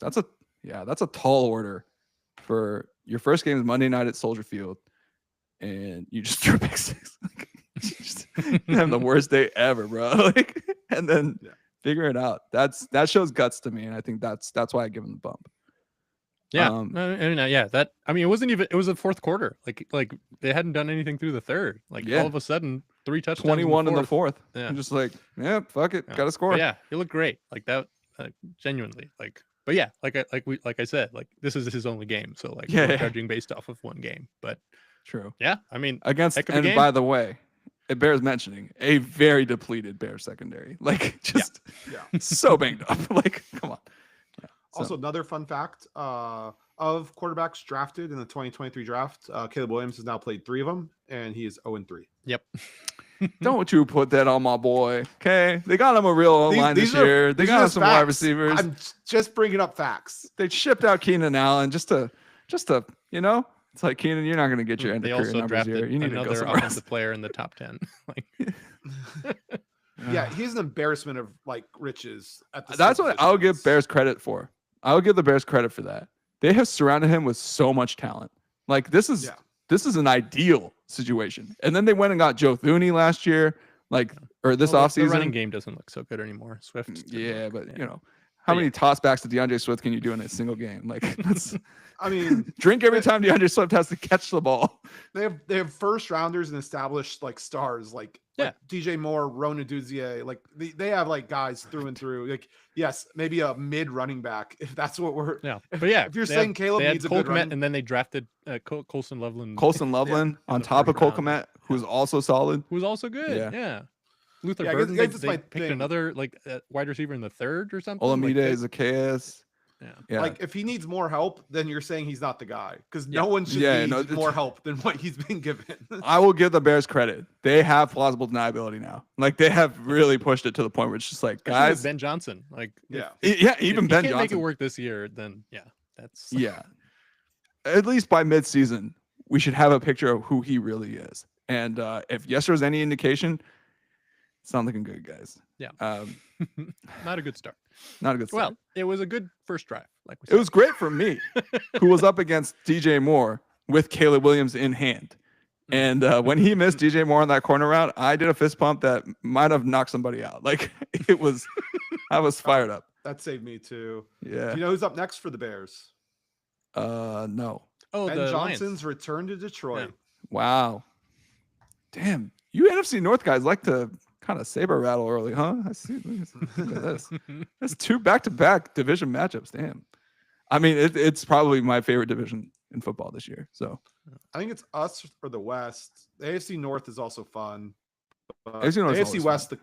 a tall order for your first game is Monday night at Soldier Field, and you just threw a pick six. You're having the worst day ever, bro. And then figure it out. That shows guts to me, and I think that's why I give him the bump. Yeah, it wasn't even. It was the fourth quarter. Like they hadn't done anything through the third. All of a sudden, 3 touchdowns. 21 in the fourth. Yeah, I'm just like, fuck it, gotta score. But yeah, it looked great. Like that, genuinely. But yeah, like I said, like this is his only game. So we're judging based off of one game. But true. Yeah, I mean, against and game. By the way, it bears mentioning a very depleted Bears secondary. So banged up. Come on. Also, another fun fact of quarterbacks drafted in the 2023 draft, Caleb Williams has now played 3 of them, and he is 0-3. Yep. Don't you put that on my boy. Okay. They got him a real O-line this year. They got him some wide receivers. I'm just bringing up facts. They shipped out Keenan Allen just to, it's like, Keenan, you're not going to get your end of career numbers here. You need another to go offensive player in the top 10. Yeah, he's an embarrassment of riches. That's what I'll give Bears credit for. I'll give the Bears credit for that. They have surrounded him with so much talent. This is an ideal situation. And then they went and got Joe Thuney last year, or this offseason. The running game doesn't look so good anymore. Swift. Yeah, but how many tossbacks to DeAndre Swift can you do in a single game? Drink every time DeAndre Swift has to catch the ball. They have first rounders and established stars like DJ Moore, Rona Duzier. They have guys through and through. Yes, maybe a mid running back if that's what we're. Yeah, but yeah, if you're saying Caleb needs a good running, and then they drafted Colson Loveland. On top of Cole Kmet, who's also solid, who's also good. Yeah. Luther Burden. They picked another wide receiver in the third or something. Olamide Zacchaeus. Yeah. If he needs more help, then you're saying he's not the guy because no one should need more help than what he's been given. I will give the Bears credit. They have plausible deniability now. They have really pushed it to the point where it's just guys. Ben Johnson. Even if Ben can't Johnson make it work this year. Then that's At least by midseason, we should have a picture of who he really is. And if yesterday was any indication, it's not looking good, guys. Yeah. Not a good start. Not a good start. Well, it was a good first drive. It was great for me, who was up against DJ Moore with Caleb Williams in hand. And when he missed DJ Moore on that corner route, I did a fist pump that might have knocked somebody out. It was, I was fired up. That saved me too. Yeah. Do you know who's up next for the Bears? No. Oh, Ben Johnson's return to Detroit. Yeah. Wow. Damn. You NFC North guys like to kind of saber rattle early, huh? I see. Look at this. That's 2 back-to-back division matchups. Damn. I mean, it's probably my favorite division in football this year. So I think it's us or the West. The AFC North is also fun. AFC West, the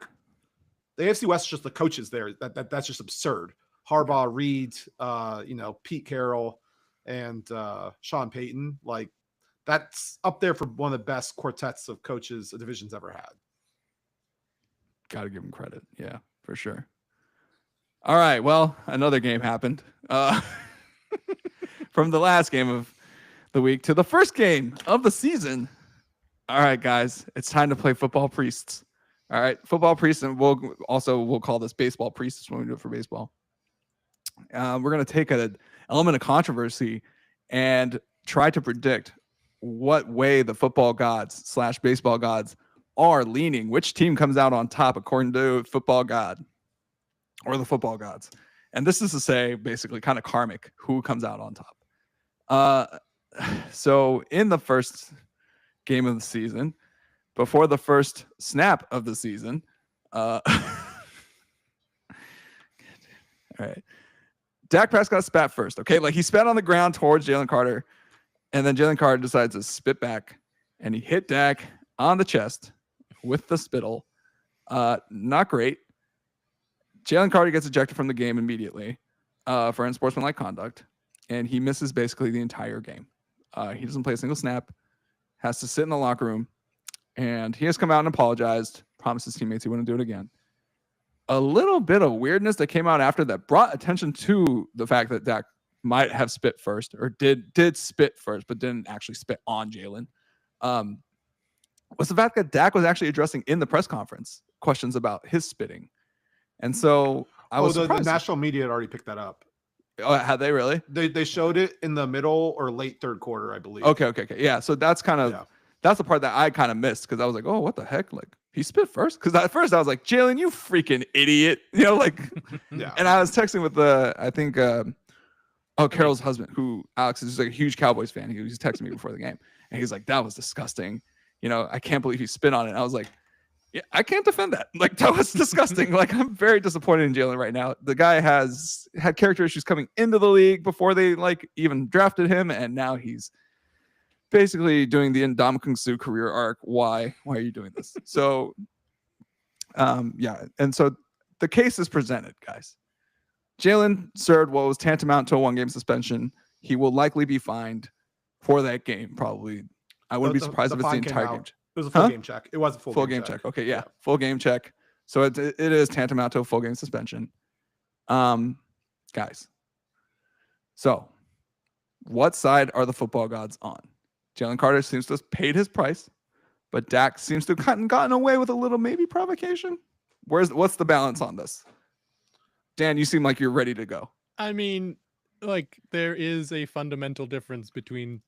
AFC West, just the coaches there. That's just absurd. Harbaugh, Reed, Pete Carroll, and Sean Payton. That's up there for one of the best quartets of coaches a division's ever had. Got to give him credit. Yeah, for sure. All right. Well, another game happened. From the last game of the week to the first game of the season. All right, guys, it's time to play football priests. All right, football priests, and we'll call this baseball priests when we do it for baseball. We're going to take an element of controversy and try to predict what way the football gods / baseball gods are leaning, which team comes out on top according to football god or the football gods. And this is to say basically kind of karmic who comes out on top. So in the first game of the season, before the first snap of the season, all right, Dak Prescott spat first. Okay, he spat on the ground towards Jalen Carter, and then Jalen Carter decides to spit back, and he hit Dak on the chest with the spittle. Not great. Jalen Carter gets ejected from the game immediately for unsportsmanlike conduct, and he misses basically the entire game. He doesn't play a single snap, has to sit in the locker room, and he has come out and apologized, promised his teammates he wouldn't do it again. A little bit of weirdness that came out after that brought attention to the fact that Dak might have spit first, or did spit first, but didn't actually spit on Jalen. was the fact that Dak was actually addressing in the press conference questions about his spitting. And so I was the surprised. national media had already picked that up. Oh, had they really? They showed it in the middle or late third quarter, I believe. Okay. Yeah. So that's kind of that's the part that I kind of missed because I was like, oh, what the heck? Like he spit first? Because at first I was like, Jalen, you freaking idiot. You know, like and I was texting with I think Carol's husband, who Alex is like a huge Cowboys fan. He was texting me before the game. And he's like, that was disgusting. You know, I can't believe he spit on it. And I was like, yeah, I can't defend that. Like, that was disgusting. Like, I'm very disappointed in Jalen right now. The guy has had character issues coming into the league before they like even drafted him. And now he's basically doing the Ndamukong Suh career arc. Why are you doing this? So, yeah. And so the case is presented, guys. Jalen served what was tantamount to a 1-game suspension. He will likely be fined for that game, probably. I wouldn't be surprised if it's the entire game. It was a full game check. It was a full game check. Okay, yeah, full game check. So it is tantamount to a full game suspension. Guys. So, what side are the football gods on? Jalen Carter seems to have paid his price, but Dak seems to have gotten away with a little maybe provocation. What's the balance on this? Dan, you seem like you're ready to go. I mean, like there is a fundamental difference between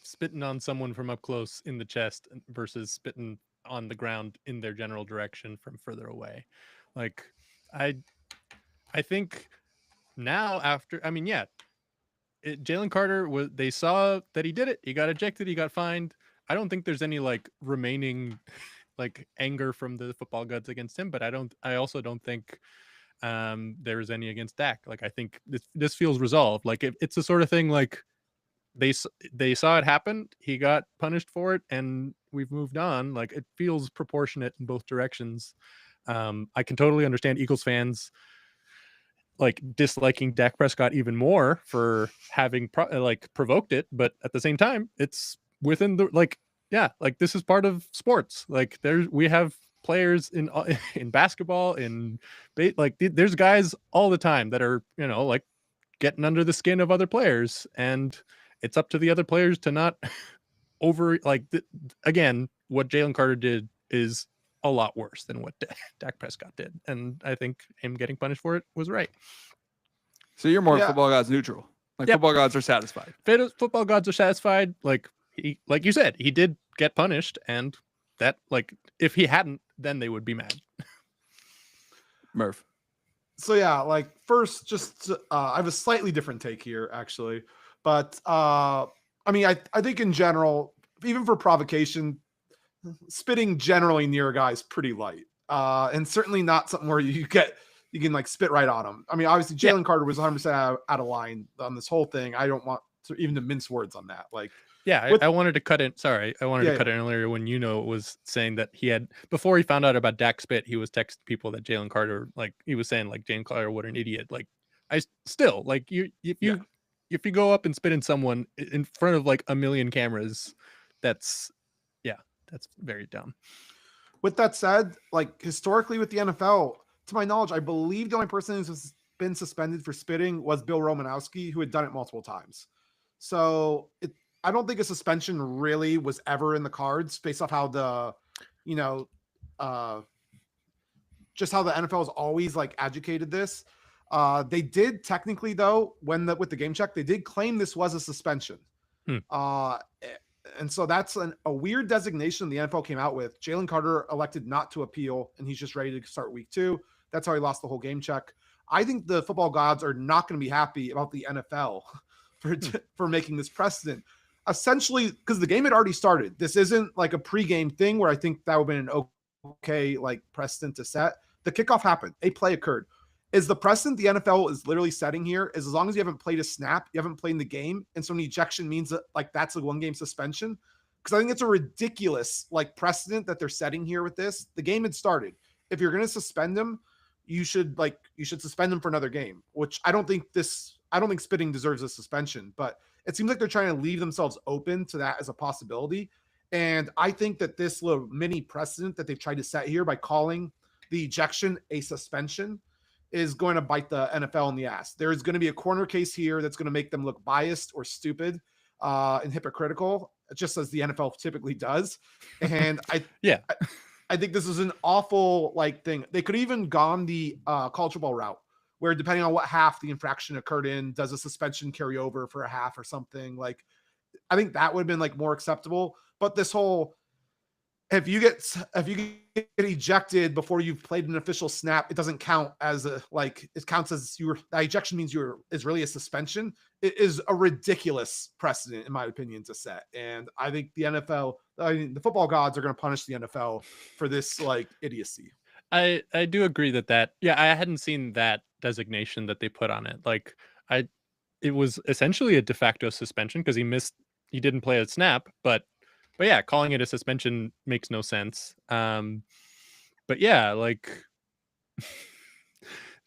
spitting on someone from up close in the chest versus spitting on the ground in their general direction from further away. Like I think now after, I mean, yeah, Jalen Carter they saw that he did it. He got ejected. He got fined. I don't think there's any like remaining like anger from the football gods against him, but I also don't think there's any against Dak. Like I think this feels resolved. Like it's the sort of thing like they saw it happen, he got punished for it, and we've moved on. Like it feels proportionate in both directions. I can totally understand Eagles fans like disliking Dak Prescott even more for having provoked it, but at the same time, it's within the like this is part of sports. Like we have players in basketball, there's guys all the time that are like getting under the skin of other players, and it's up to the other players to not again, what Jalen Carter did is a lot worse than what Dak Prescott did. And I think him getting punished for it was right. So you're more football gods neutral. Football gods are satisfied. Football gods are satisfied. Like you said, he did get punished, and that if he hadn't, then they would be mad. Murph. So yeah, first, just I have a slightly different take here, actually. But I mean, I think in general, even for provocation, spitting generally near a guy is pretty light, and certainly not something where you can spit right on him. I mean, obviously Jalen Carter was 100% out of line on this whole thing. I don't want to even to mince words on that. I wanted to cut in. Sorry, I wanted to cut in earlier when was saying that he had, before he found out about Dak spit, he was texting people that Jalen Carter, he was saying Jalen Carter, what an idiot. I still if you go up and spit in someone in front of a million cameras, that's very dumb. With that said, historically with the NFL, to my knowledge, I believe the only person who's been suspended for spitting was Bill Romanowski, who had done it multiple times. So I don't think a suspension really was ever in the cards based off how just how the NFL has always adjudicated this. They did technically, though, with the game check, they did claim this was a suspension. And so that's a weird designation the NFL came out with. Jalen Carter elected not to appeal, and he's just ready to start week 2. That's how he lost the whole game check. I think the football gods are not going to be happy about the NFL for making this precedent. Essentially, because the game had already started. This isn't a pregame thing where I think that would have been an okay precedent to set. The kickoff happened. A play occurred. Is the precedent the NFL is literally setting here is as long as you haven't played a snap, you haven't played in the game, and so an ejection means that that's a 1-game suspension. Because I think it's a ridiculous precedent that they're setting here with this. The game had started. If you're going to suspend him, you should suspend him for another game. Which I don't think spitting deserves a suspension, but it seems like they're trying to leave themselves open to that as a possibility. And I think that this little mini precedent that they've tried to set here by calling the ejection a suspension is going to bite the NFL in the ass. There's going to be a corner case here that's going to make them look biased or stupid and hypocritical. just as the NFL typically does. And Yeah. I think this is an awful like thing. They could even gone the college football route, where depending on what half the infraction occurred in, does a suspension carry over for a half or something? Like, I think that would have been like more acceptable. But this whole, if you get ejected before you've played an official snap, it doesn't count as a, like, it counts as that ejection means is really a suspension. It is a ridiculous precedent, in my opinion, to set. And I think the NFL, the football gods are going to punish the NFL for this like idiocy. I do agree that yeah, I hadn't seen that designation that they put on it. Like it was essentially a de facto suspension because he didn't play a snap, but yeah, calling it a suspension makes no sense. But yeah, like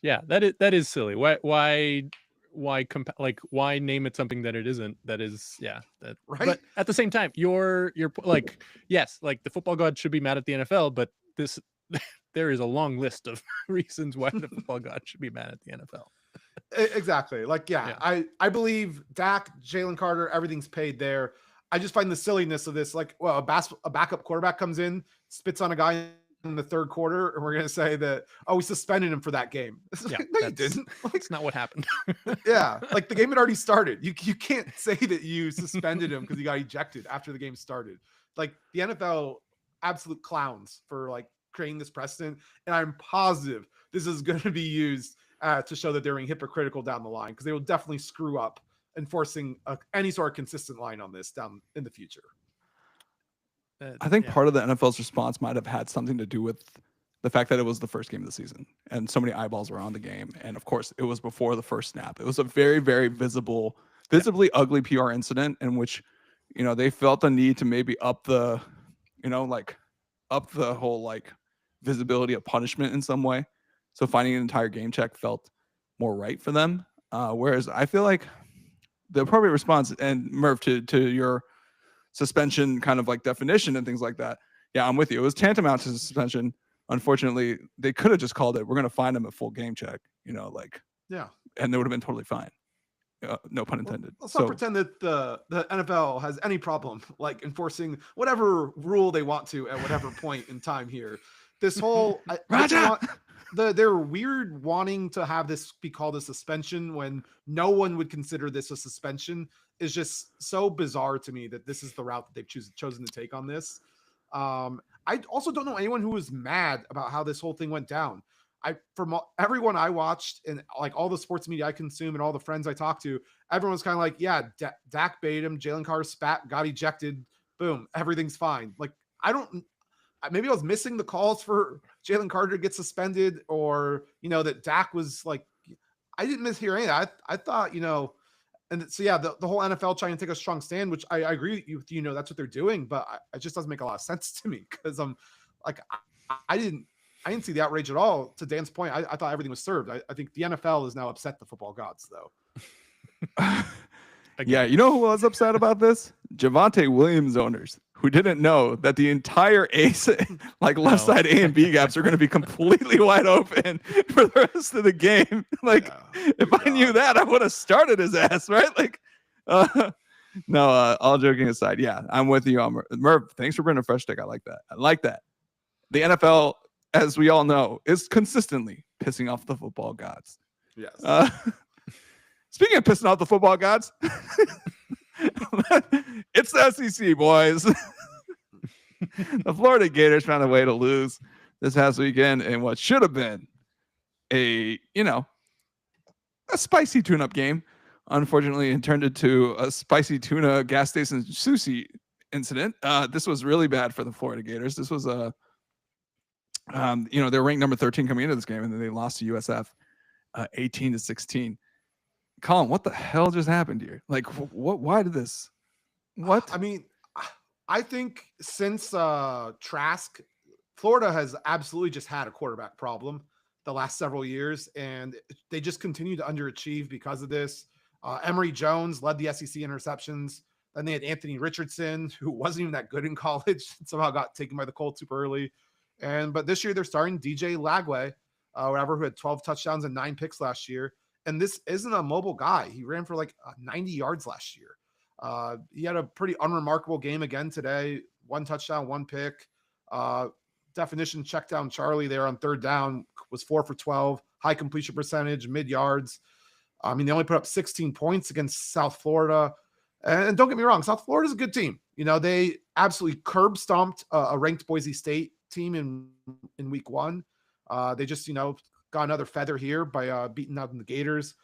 yeah, that is silly. Why name it something that it isn't? That is, yeah, that Right. But at the same time, you're like, yes, like the football god should be mad at the NFL, but this there is a long list of reasons why the football god should be mad at the NFL. Exactly. Like, yeah. I believe Dak, Jalen Carter, everything's paid there. I just find the silliness of this. Like, well, a backup quarterback comes in, spits on a guy in the third quarter, and we're going to say that, oh, we suspended him for that game. Yeah, no, you didn't. Like, that's not what happened. Yeah. Like, the game had already started. You can't say that you suspended him because he got ejected after the game started. Like, the NFL, absolute clowns for like creating this precedent. And I'm positive this is going to be used to show that they're being hypocritical down the line, because they will definitely screw up enforcing any sort of consistent line on this down in the future. I think part of the NFL's response might have had something to do with the fact that it was the first game of the season and so many eyeballs were on the game. And of course, it was before the first snap. It was a very, very visibly ugly PR incident in which, you know, they felt the need to maybe up the whole like visibility of punishment in some way. So finding an entire game check felt more right for them. Whereas I feel like the appropriate response, and Murph, to your suspension kind of like definition and things like that. Yeah, I'm with you. It was tantamount to suspension. Unfortunately, they could have just called it, we're going to find him a full game check, you know, like, yeah. And they would have been totally fine. No pun intended. Let's not pretend that the NFL has any problem like enforcing whatever rule they want to at whatever point in time here. This whole they're weird wanting to have this be called a suspension when no one would consider this a suspension is just so bizarre to me that this is the route that they've chosen to take on this. I also don't know anyone who was mad about how this whole thing went down. From everyone I watched and like all the sports media I consume and all the friends I talked to, everyone was kind of like, yeah, Dak bait him, Jalen Carter spat, got ejected, boom, everything's fine. Like, maybe I was missing the calls for Jalen Carter to get suspended, or, you know, that Dak was like, I didn't mishear any of that. I thought, you know, and so, yeah, the whole NFL trying to take a strong stand, which I agree with you know, that's what they're doing, but it just doesn't make a lot of sense to me, because I'm like, I didn't see the outrage at all. To Dan's point, I thought everything was served. I think the NFL is now upset the football gods, though. Yeah, you know who was upset about this? Javonte Williams owners, who didn't know that the entire left side A and B gaps are going to be completely wide open for the rest of the game. Like, if I knew that, I would have started his ass, right? Like, no, all joking aside, yeah, I'm with you on Merv. Thanks for bringing a fresh take. I like that. The NFL, as we all know, is consistently pissing off the football gods. Yes. Speaking of pissing off the football gods, it's the SEC, boys. The Florida Gators found a way to lose this past weekend in what should have been a spicy tune-up game. Unfortunately, it turned into a spicy tuna gas station sushi incident. This was really bad for the Florida Gators. This was they're ranked number 13 coming into this game, and then they lost to USF 18-16. Colin, what the hell just happened here? Like, why did this? What? I mean, I think since Trask, Florida has absolutely just had a quarterback problem the last several years, and they just continue to underachieve because of this. Emory Jones led the SEC interceptions. Then they had Anthony Richardson, who wasn't even that good in college, somehow got taken by the Colts super early. But this year they're starting DJ Lagway, who had 12 touchdowns and 9 picks last year. And this isn't a mobile guy. He ran for like 90 yards last year. He had a pretty unremarkable game again today. 1 touchdown, 1 pick. Definition check down Charlie there on 3rd down was 4 for 12. High completion percentage, mid yards. I mean, they only put up 16 points against South Florida. And don't get me wrong, South Florida's a good team. They absolutely curb stomped a ranked Boise State team in week 1. They just, got another feather here by beating out the Gators.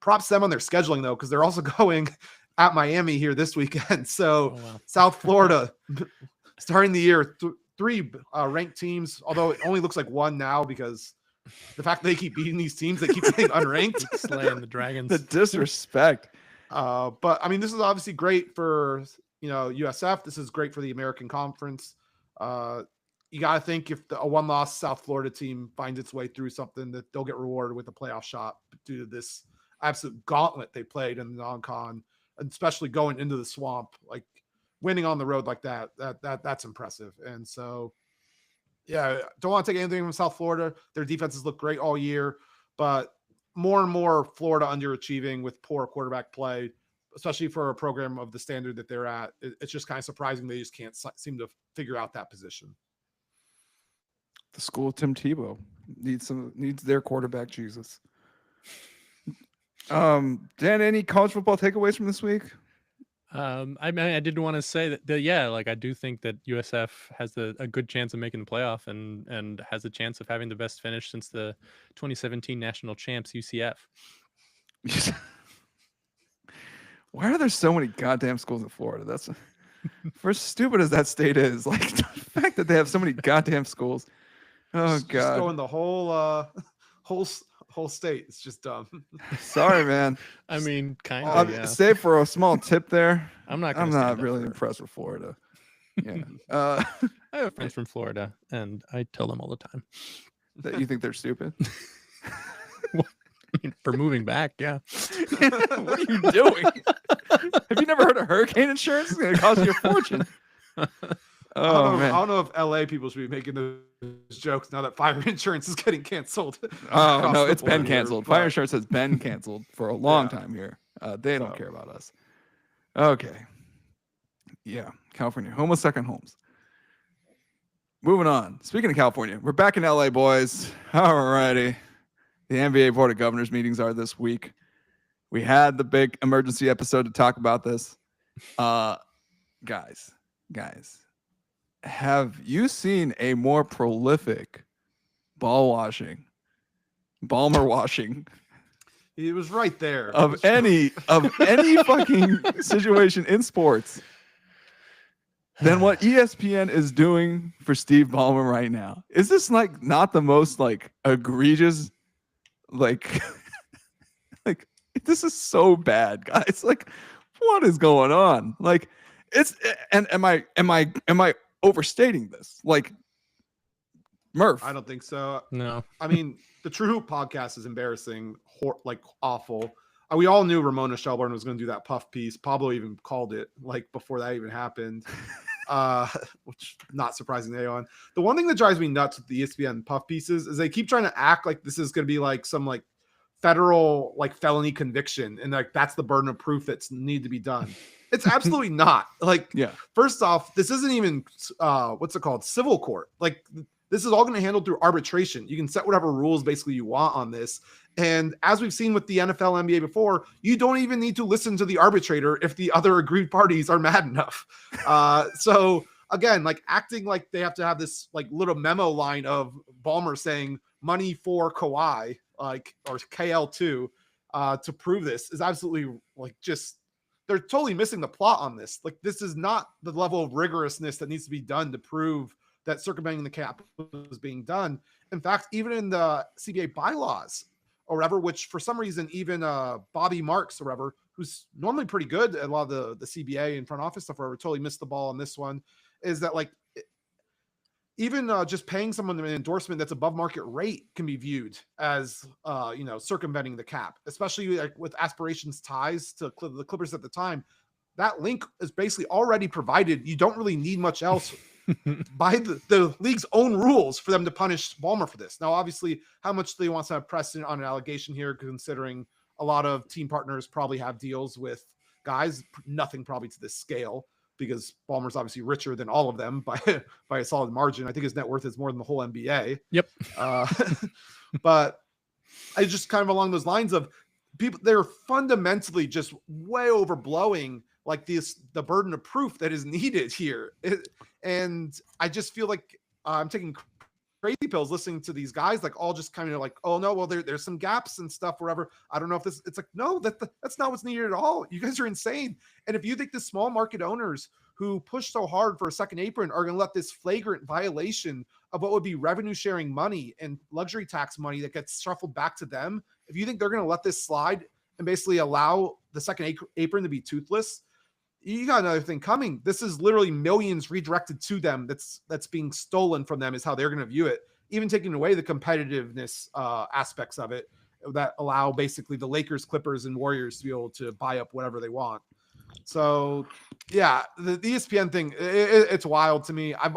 Props them on their scheduling, though, because they're also going at Miami here this weekend. So South Florida, starting the year, 3 ranked teams, although it only looks like 1 now because the fact that they keep beating these teams, they keep getting unranked. Slaying the Dragons. The disrespect. But I mean, this is obviously great for, USF. This is great for the American Conference. You got to think if a 1-loss South Florida team finds its way through something, that they'll get rewarded with a playoff shot due to this absolute gauntlet they played in the non-con, and especially going into the swamp, like winning on the road like that's impressive. And so, yeah, don't want to take anything from South Florida. Their defenses look great all year, but more and more Florida underachieving with poor quarterback play, especially for a program of the standard that they're at. It's just kind of surprising they just can't seem to figure out that position. The school of Tim Tebow needs their quarterback, Jesus. Dan, any college football takeaways from this week? I mean, I did want to say that I do think that USF has a good chance of making the playoff and has a chance of having the best finish since the 2017 national champs UCF. Why are there so many goddamn schools in Florida? That's for as stupid as that state is. Like the fact that they have so many goddamn schools. Oh god, just going the whole state. It's just dumb. Sorry, man. I mean, kind of. Yeah. Save for a small tip there. I'm not really impressed with Florida. Yeah. I have friends from Florida, and I tell them all the time that you think they're stupid. For moving back, yeah. What are you doing? Have you never heard of hurricane insurance? It's going to cost you a fortune. I don't know if LA people should be making those jokes now that fire insurance is getting canceled. Oh, no, it's been canceled. Fire insurance has been canceled for a long time here. They don't care about us. Okay. Yeah, California. Home of second homes. Moving on. Speaking of California, we're back in LA, boys. All righty. The NBA Board of Governors meetings are this week. We had the big emergency episode to talk about this. Guys, have you seen a more prolific Balmer washing? He was right there. Of any fucking situation in sports than what ESPN is doing for Steve Ballmer right now? Is this like not the most like egregious? Like this is so bad, guys. Like, what is going on? Like, it's and am I overstating this? Like, Murph? I don't think so. No. I mean, the True Hoop podcast is embarrassing, like awful. We all knew Ramona Shelburne was going to do that puff piece. Pablo even called it like before that even happened. Which not surprising to anyone. The one thing that drives me nuts with the ESPN puff pieces is they keep trying to act like this is going to be like some like federal like felony conviction, and like that's the burden of proof that's need to be done. It's absolutely not. Like, yeah. First off, this isn't even what's it called? Civil court. Like, this is all going to handle through arbitration. You can set whatever rules basically you want on this. And as we've seen with the NFL, NBA before, you don't even need to listen to the arbitrator if the other agreed parties are mad enough. So again, like acting like they have to have this like little memo line of Ballmer saying money for Kawhi, like, or KL2 to prove this is absolutely like just, they're totally missing the plot on this. Like, this is not the level of rigorousness that needs to be done to prove that circumventing the cap was being done. In fact, even in the CBA bylaws or whatever, which for some reason, even Bobby Marks or whatever, who's normally pretty good at a lot of the CBA and front office stuff, or totally missed the ball on this one, is that like even just paying someone an endorsement that's above market rate can be viewed as circumventing the cap, especially like with aspirations ties to the Clippers at the time. That link is basically already provided. You don't really need much else by the league's own rules for them to punish Ballmer for this. Now, obviously, how much they want to have precedent on an allegation here, considering a lot of team partners probably have deals with guys, nothing probably to this scale, because Ballmer's obviously richer than all of them by a solid margin. I think his net worth is more than the whole NBA. Yep. But I just kind of along those lines of people, they're fundamentally just way overblowing like the burden of proof that is needed here. And I just feel like I'm taking crazy pills listening to these guys, like all just kind of like, oh no, well there's some gaps and stuff, wherever. I don't know if it's like, no, that's not what's needed at all. You guys are insane. And if you think the small market owners who push so hard for a second apron are going to let this flagrant violation of what would be revenue sharing money and luxury tax money that gets shuffled back to them, if you think they're going to let this slide and basically allow the second apron to be toothless, you got another thing coming. This is literally millions redirected to them. That's being stolen from them is how they're going to view it. Even taking away the competitiveness aspects of it that allow basically the Lakers, Clippers, and Warriors to be able to buy up whatever they want. So yeah, the ESPN thing, it's wild to me. I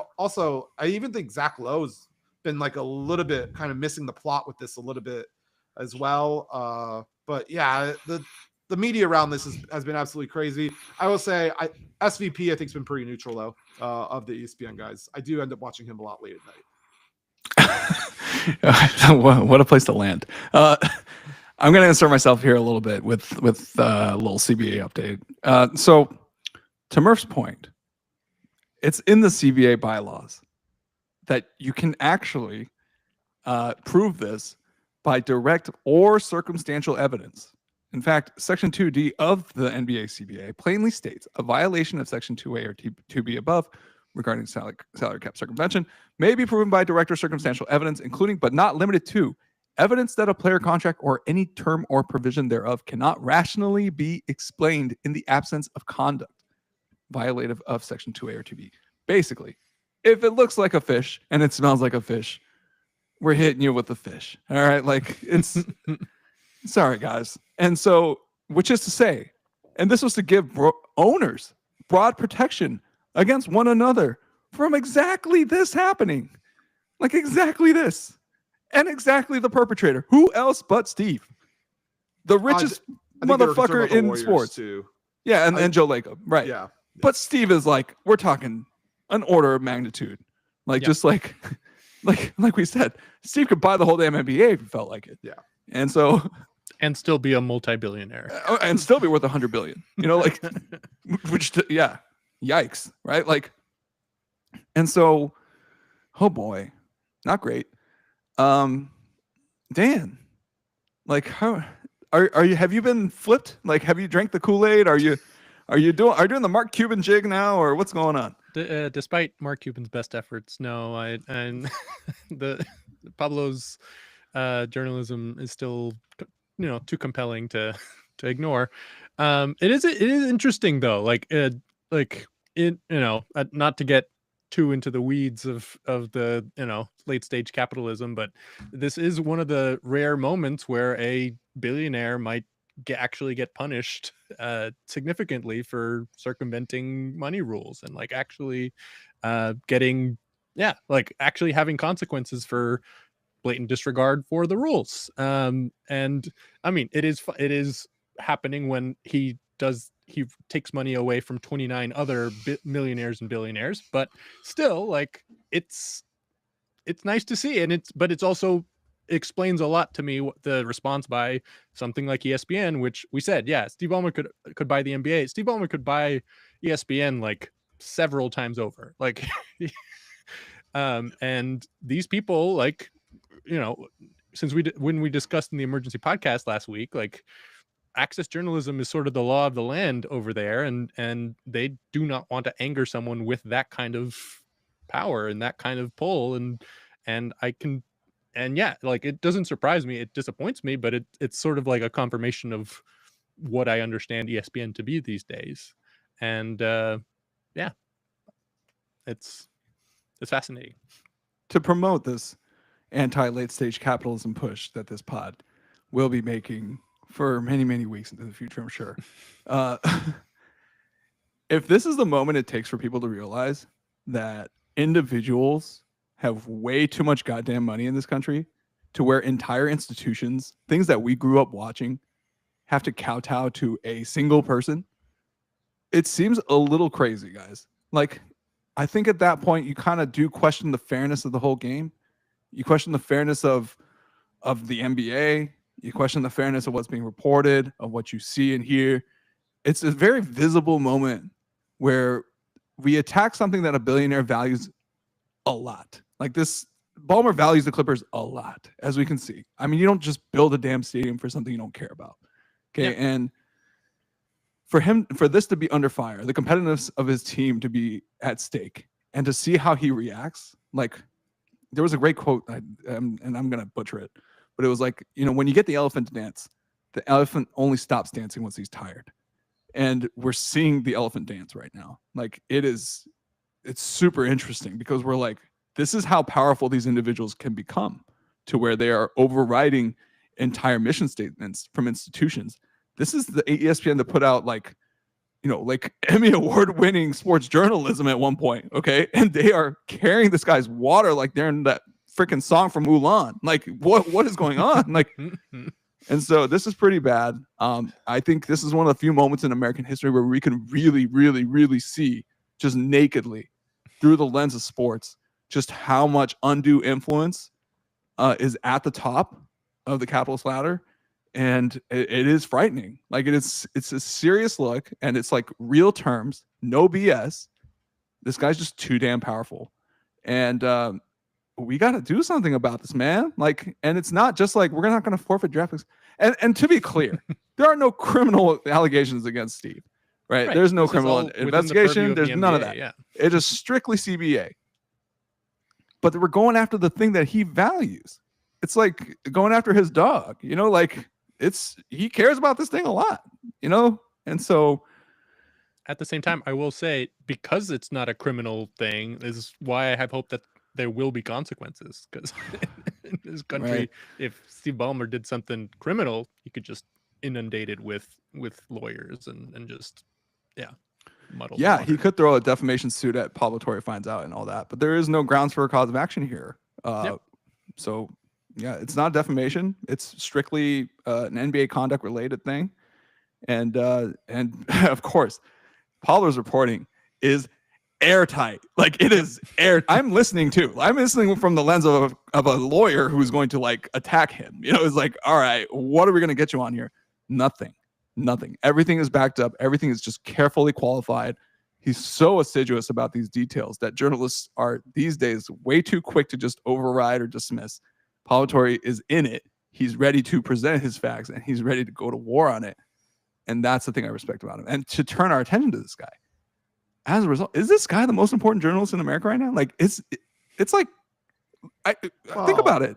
even think Zach Lowe's been like a little bit kind of missing the plot with this a little bit as well. But yeah, the media around this has been absolutely crazy. I will say SVP, I think, has been pretty neutral though, of the ESPN guys. I do end up watching him a lot late at night. What a place to land. I'm going to insert myself here a little bit with a little CBA update. So to Murph's point, it's in the CBA bylaws that you can actually prove this by direct or circumstantial evidence. In fact, Section 2D of the NBA CBA plainly states a violation of Section 2A or 2B above regarding salary cap circumvention may be proven by direct or circumstantial evidence, including but not limited to evidence that a player contract or any term or provision thereof cannot rationally be explained in the absence of conduct violative of Section 2A or 2B. Basically, if it looks like a fish and it smells like a fish, we're hitting you with the fish. All right, like it's sorry guys. And so, which is to say, and this was to give owners broad protection against one another from exactly this happening, like exactly this, and exactly the perpetrator. Who else but Steve, the richest motherfucker in sports? Too. Yeah, and Joe Lacob, right? Yeah, but Steve is like, we're talking an order of magnitude, like just like we said, Steve could buy the whole damn NBA if he felt like it. Yeah, and so. And still be a multi-billionaire. And still be worth $100 billion. You know, like, yikes, right? Like, and so, oh boy, not great. Dan, like, how are you? Have you been flipped? Like, have you drank the Kool-Aid? Are you doing the Mark Cuban jig now, or what's going on? Despite Mark Cuban's best efforts, no, and the Pablo's journalism is still, too compelling to ignore. It is interesting though, not to get too into the weeds of the late stage capitalism, but this is one of the rare moments where a billionaire might actually get punished significantly for circumventing money rules and actually actually having consequences for blatant disregard for the rules. And I mean, it is happening when he takes money away from 29 other millionaires and billionaires, but still, it's nice to see. And it's also explains a lot to me, the response by something like ESPN, which we said, yeah, Steve Ballmer could buy the NBA. Steve Ballmer could buy ESPN several times over. And these people, since when we discussed in the emergency podcast last week, access journalism is sort of the law of the land over there, and they do not want to anger someone with that kind of power and that kind of pull, and it doesn't surprise me. It disappoints me, but it's sort of like a confirmation of what I understand ESPN to be these days. And it's fascinating. To promote this anti-late stage capitalism push that this pod will be making for many, many weeks into the future, I'm sure. If this is the moment it takes for people to realize that individuals have way too much goddamn money in this country to where entire institutions, things that we grew up watching, have to kowtow to a single person, it seems a little crazy, guys. Like, I think at that point you kind of do question the fairness of the whole game. You question the fairness of the NBA. You question the fairness of what's being reported, of what you see and hear. It's a very visible moment where we attack something that a billionaire values a lot. Like this, Ballmer values the Clippers a lot, as we can see. I mean, you don't just build a damn stadium for something you don't care about. Okay. Yeah. And for this to be under fire, the competitiveness of his team to be at stake, and to see how he reacts, like there was a great quote, and I'm going to butcher it, but it was like, when you get the elephant to dance, the elephant only stops dancing once he's tired. And we're seeing the elephant dance right now. Like it's super interesting because we're like, this is how powerful these individuals can become, to where they are overriding entire mission statements from institutions. This is the ESPN that put out like Emmy Award winning sports journalism at one point. Okay. And they are carrying this guy's water like they're in that freaking song from Mulan. Like what is going on? Like, and so this is pretty bad. I think this is one of the few moments in American history where we can really, really, really see just nakedly through the lens of sports just how much undue influence is at the top of the capitalist ladder. And it is frightening. Like it's a serious look, and it's like real terms, no BS. This guy's just too damn powerful. And we got to do something about this, man. Like, and it's not just like we're not going to forfeit draft picks. And to be clear, there are no criminal allegations against Steve, right? There's no criminal investigation. There's none of that. Yeah. It is strictly CBA. But we're going after the thing that he values. It's like going after his dog, like he cares about this thing a lot, and so at the same time, I will say, because it's not a criminal thing, is why I have hope that there will be consequences, because in this country, right, if Steve Ballmer did something criminal, he could just inundate it with lawyers and just muddle. Yeah, he could throw a defamation suit at Pablo Torre finds out and all that, but there is no grounds for a cause of action here. So yeah, it's not defamation. It's strictly an NBA conduct related thing. And of course, Pablo's reporting is airtight. Like it is air. I'm listening too. I'm listening from the lens of a lawyer who's going to like attack him. It's like, all right, what are we going to get you on here? Nothing. Everything is backed up. Everything is just carefully qualified. He's so assiduous about these details that journalists are these days way too quick to just override or dismiss. Pablo Torre is in it. He's ready to present his facts, and he's ready to go to war on it. And that's the thing I respect about him. And to turn our attention to this guy. As a result, is this guy the most important journalist in America right now? Like it's like, think about it.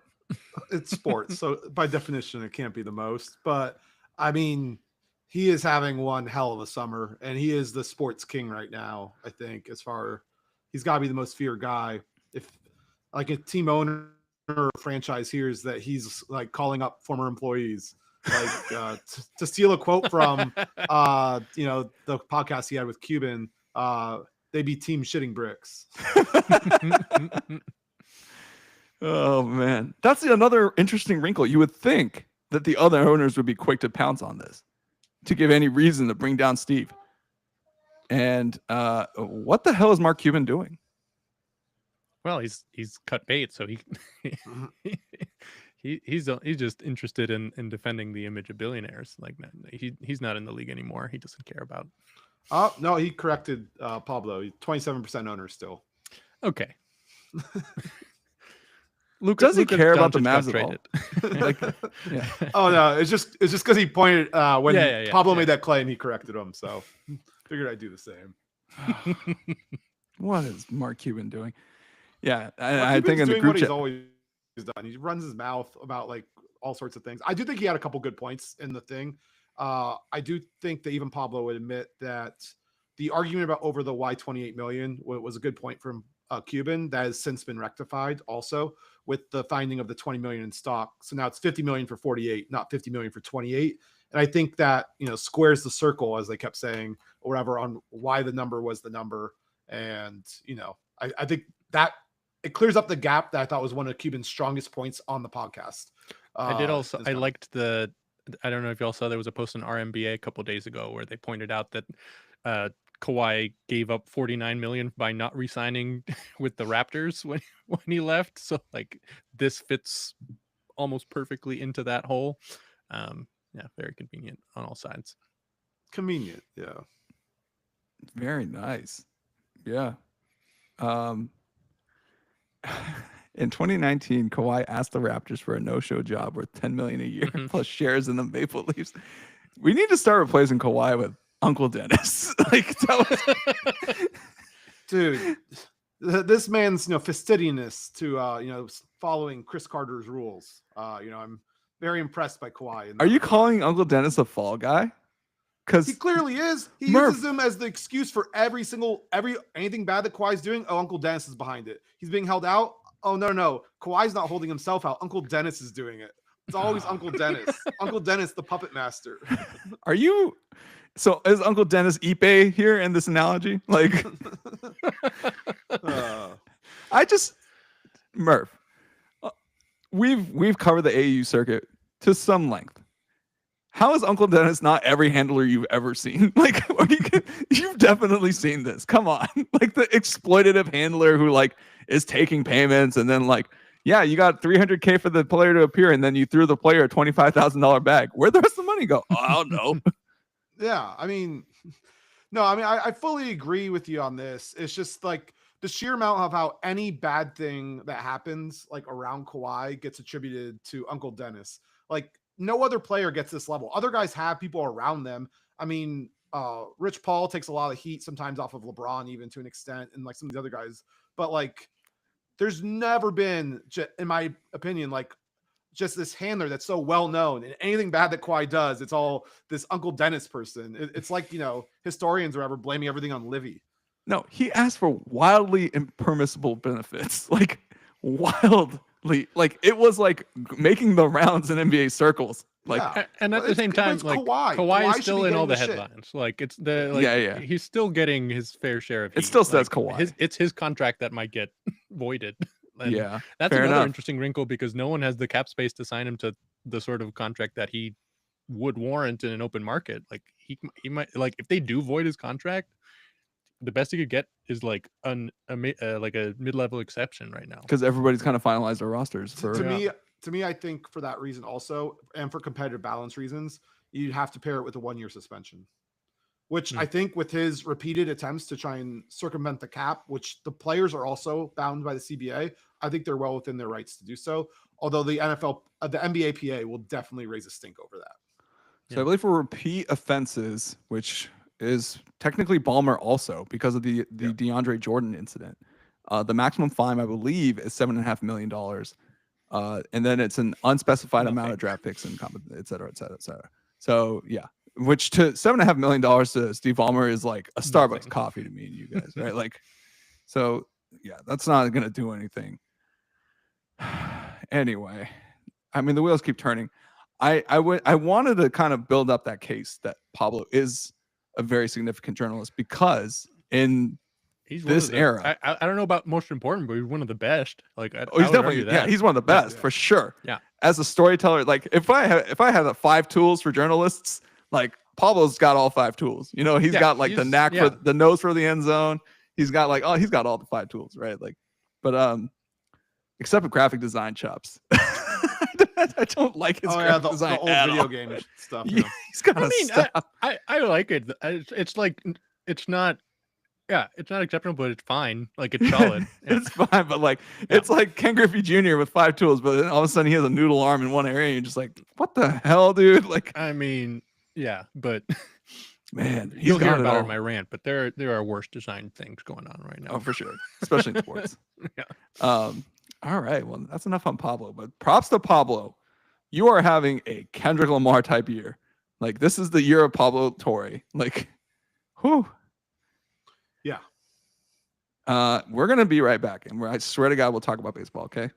It's sports, so by definition, it can't be the most. But I mean, he is having one hell of a summer, and he is the sports king right now. I think he's got to be the most feared guy. If like a team owner or franchise hears that he's like calling up former employees, like to steal a quote from the podcast he had with Cuban, they be team shitting bricks. Oh man, that's another interesting wrinkle. You would think that the other owners would be quick to pounce on this, to give any reason to bring down Steve. And what the hell is Mark Cuban doing? Well, he's cut bait, so he's just interested in defending the image of billionaires. Like he's not in the league anymore. He doesn't care about. Oh no, he corrected Pablo. 27% owner still. Okay. Does he care about the Mavs at all? Like, yeah. Oh no, it's just because he pointed when Pablo made that claim, he corrected him. So figured I'd do the same. What is Mark Cuban doing? Yeah, I think in the group chat, he's always done. He runs his mouth about like all sorts of things. I do think he had a couple good points in the thing. I do think that even Pablo would admit that the argument about over the why 28 million was a good point from Cuban. That has since been rectified also with the finding of the 20 million in stock. So now it's 50 million for 48, not 50 million for 28. And I think that, squares the circle, as they kept saying, or whatever, on why the number was the number. And, I think that it clears up the gap that I thought was one of Cuban's strongest points on the podcast. I did also, I liked I don't know if y'all saw, there was a post on RMBA a couple of days ago where they pointed out that Kawhi gave up $49 million by not re-signing with the Raptors when he left. So like this fits almost perfectly into that hole. Yeah, very convenient on all sides. Convenient, yeah. Very nice. Yeah. In 2019, Kawhi asked the Raptors for a no-show job worth $10 million a year plus shares in the Maple Leafs. We need to start replacing Kawhi with Uncle Dennis. Like, tell us. Dude, this man's fastidious to following Chris Carter's rules. I'm very impressed by Kawhi. Are you calling Uncle Dennis a fall guy? Because he clearly is. He Murph uses him as the excuse for anything bad that Kawhi's doing. Oh, Uncle Dennis is behind it. He's being held out. Oh, no. Kawhi's not holding himself out. Uncle Dennis is doing it. It's always Uncle Dennis. Uncle Dennis, the puppet master. Are you? So is Uncle Dennis Ipe here in this analogy? Like, Murph, we've covered the AAU circuit to some length. How is Uncle Dennis not every handler you've ever seen? Like, you've definitely seen this. Come on. Like the exploitative handler who like is taking payments and then like, yeah, you got $300K for the player to appear and then you threw the player a $25,000 bag. Where'd the rest of the money go? Oh, I don't know. Yeah, I fully agree with you on this. It's just like the sheer amount of how any bad thing that happens like around Kawhi gets attributed to Uncle Dennis. Like no other player gets this level. Other guys have people around them. Rich Paul takes a lot of heat sometimes off of LeBron, even to an extent, and like some of these other guys. But like, there's never been, in my opinion, like just this handler that's so well known, and anything bad that Kawhi does, it's all this Uncle Dennis person. It's like historians or whatever blaming everything on Livy. No, he asked for wildly impermissible benefits, like wildly. Like it was like making the rounds in NBA circles. Like, yeah. And at the same time, like Kawhi is still in all the headlines. Like it's he's still getting his fair share of heat. It still says Kawhi. It's his contract that might get voided. And yeah, that's another interesting wrinkle because no one has the cap space to sign him to the sort of contract that he would warrant in an open market. Like he might, like if they do void his contract, the best he could get is like a mid-level exception right now because everybody's kind of finalized their rosters. To me, I think for that reason also, and for competitive balance reasons, you'd have to pair it with a 1-year suspension, which I think with his repeated attempts to try and circumvent the cap, which the players are also bound by the CBA, I think they're well within their rights to do so. Although the NBA PA will definitely raise a stink over that. So I believe for repeat offenses, which is technically Ballmer also because of the DeAndre Jordan incident, the maximum fine I believe is $7.5 million. And then it's an unspecified amount of draft picks and et cetera, et cetera, et cetera. So yeah, which to $7.5 million to Steve Ballmer is like a Starbucks coffee to me and you guys, right? Like, so yeah, that's not going to do anything. Anyway, I mean, the wheels keep turning. I wanted to kind of build up that case that Pablo is a very significant journalist because in this era, I don't know about most important, but he's one of the best. Like, he's definitely he's one of the best for sure. Yeah, as a storyteller, like if I had the 5 tools for journalists, like Pablo's got all 5 tools. He's got like the knack for the nose for the end zone. He's got like he's got all the 5 tools, right? Like, but except for graphic design chops. I don't like his graphic design the old at video all. game stuff. Yeah, he's got I like it. It's like it's not. Yeah, it's not exceptional, but it's fine. Like it's solid. It's fine, but like it's like Ken Griffey Jr. with 5 tools, but then all of a sudden he has a noodle arm in one area, and you're just like, what the hell, dude? Like, I mean, yeah, but man, you'll hear about it in my rant. But there are worse designed things going on right now. Oh, for sure, especially in sports. Yeah. All right, well, that's enough on Pablo, but props to Pablo. You are having a Kendrick Lamar type year. Like this is the year of Pablo Torre. Like, whew. Yeah. We're gonna be right back, and I swear to God, we'll talk about baseball. Okay.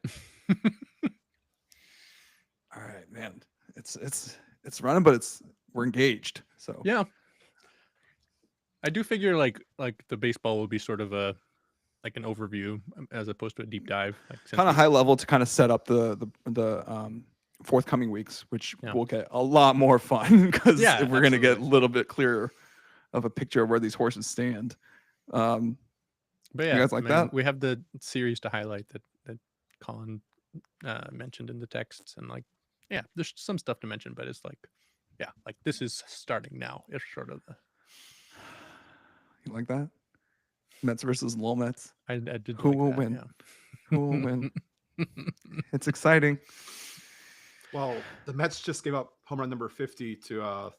All right, man. It's running, but we're engaged. So yeah. I do figure like the baseball will be sort of an overview as opposed to a deep dive. Like kind of high level to kind of set up the forthcoming weeks, which will get a lot more fun because we're gonna get a little bit clearer of a picture of where these horses stand. But yeah, you guys like that? We have the series to highlight that Colin mentioned in the texts, and like, yeah, there's some stuff to mention, but it's like, yeah, like this is starting now. It's sort of the. You like that? Mets versus Lowell Mets. I did. Who like will that, win? yeah. Who will win? It's exciting. Well, the Mets just gave up home run number 50 to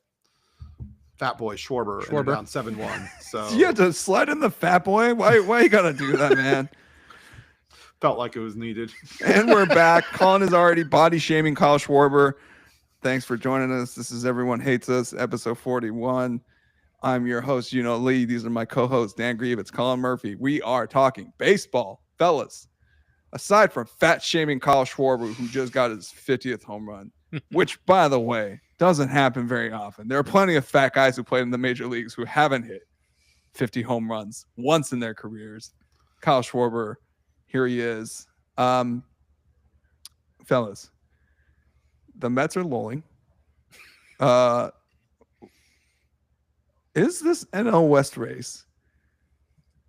Fat Boy Schwarber. And they're down 7-1. So you had to slide in the Fat Boy. Why you gotta do that, man? Felt like it was needed. And we're back. Colin is already body shaming Kyle Schwarber. Thanks for joining us. This is Everyone Hates Us, episode 41. I'm your host, Lee. These are my co-hosts, Dan Grieve. It's Colin Murphy. We are talking baseball, fellas. Aside from fat shaming Kyle Schwarber, who just got his 50th home run, which, by the way, doesn't happen very often. There are plenty of fat guys who played in the major leagues who haven't hit 50 home runs once in their careers. Kyle Schwarber, here he is. Fellas, the Mets are lolling. Is this NL West race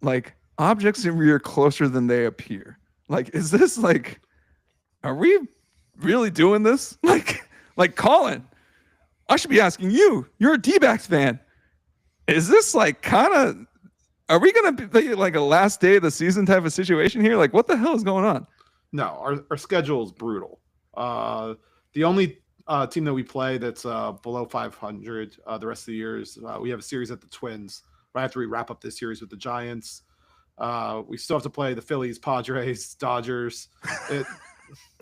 like objects in rear closer than they appear? Like, is this like, are we really doing this? Like Colin, I should be asking you. You're a D-backs fan. Is this like kind of, are we going to be like a last day of the season type of situation here? Like, what the hell is going on? No, our schedule is brutal. The only team that we play that's below 500 the rest of the year is we have a series at the Twins right after we wrap up this series with the Giants. We still have to play the Phillies, Padres, Dodgers.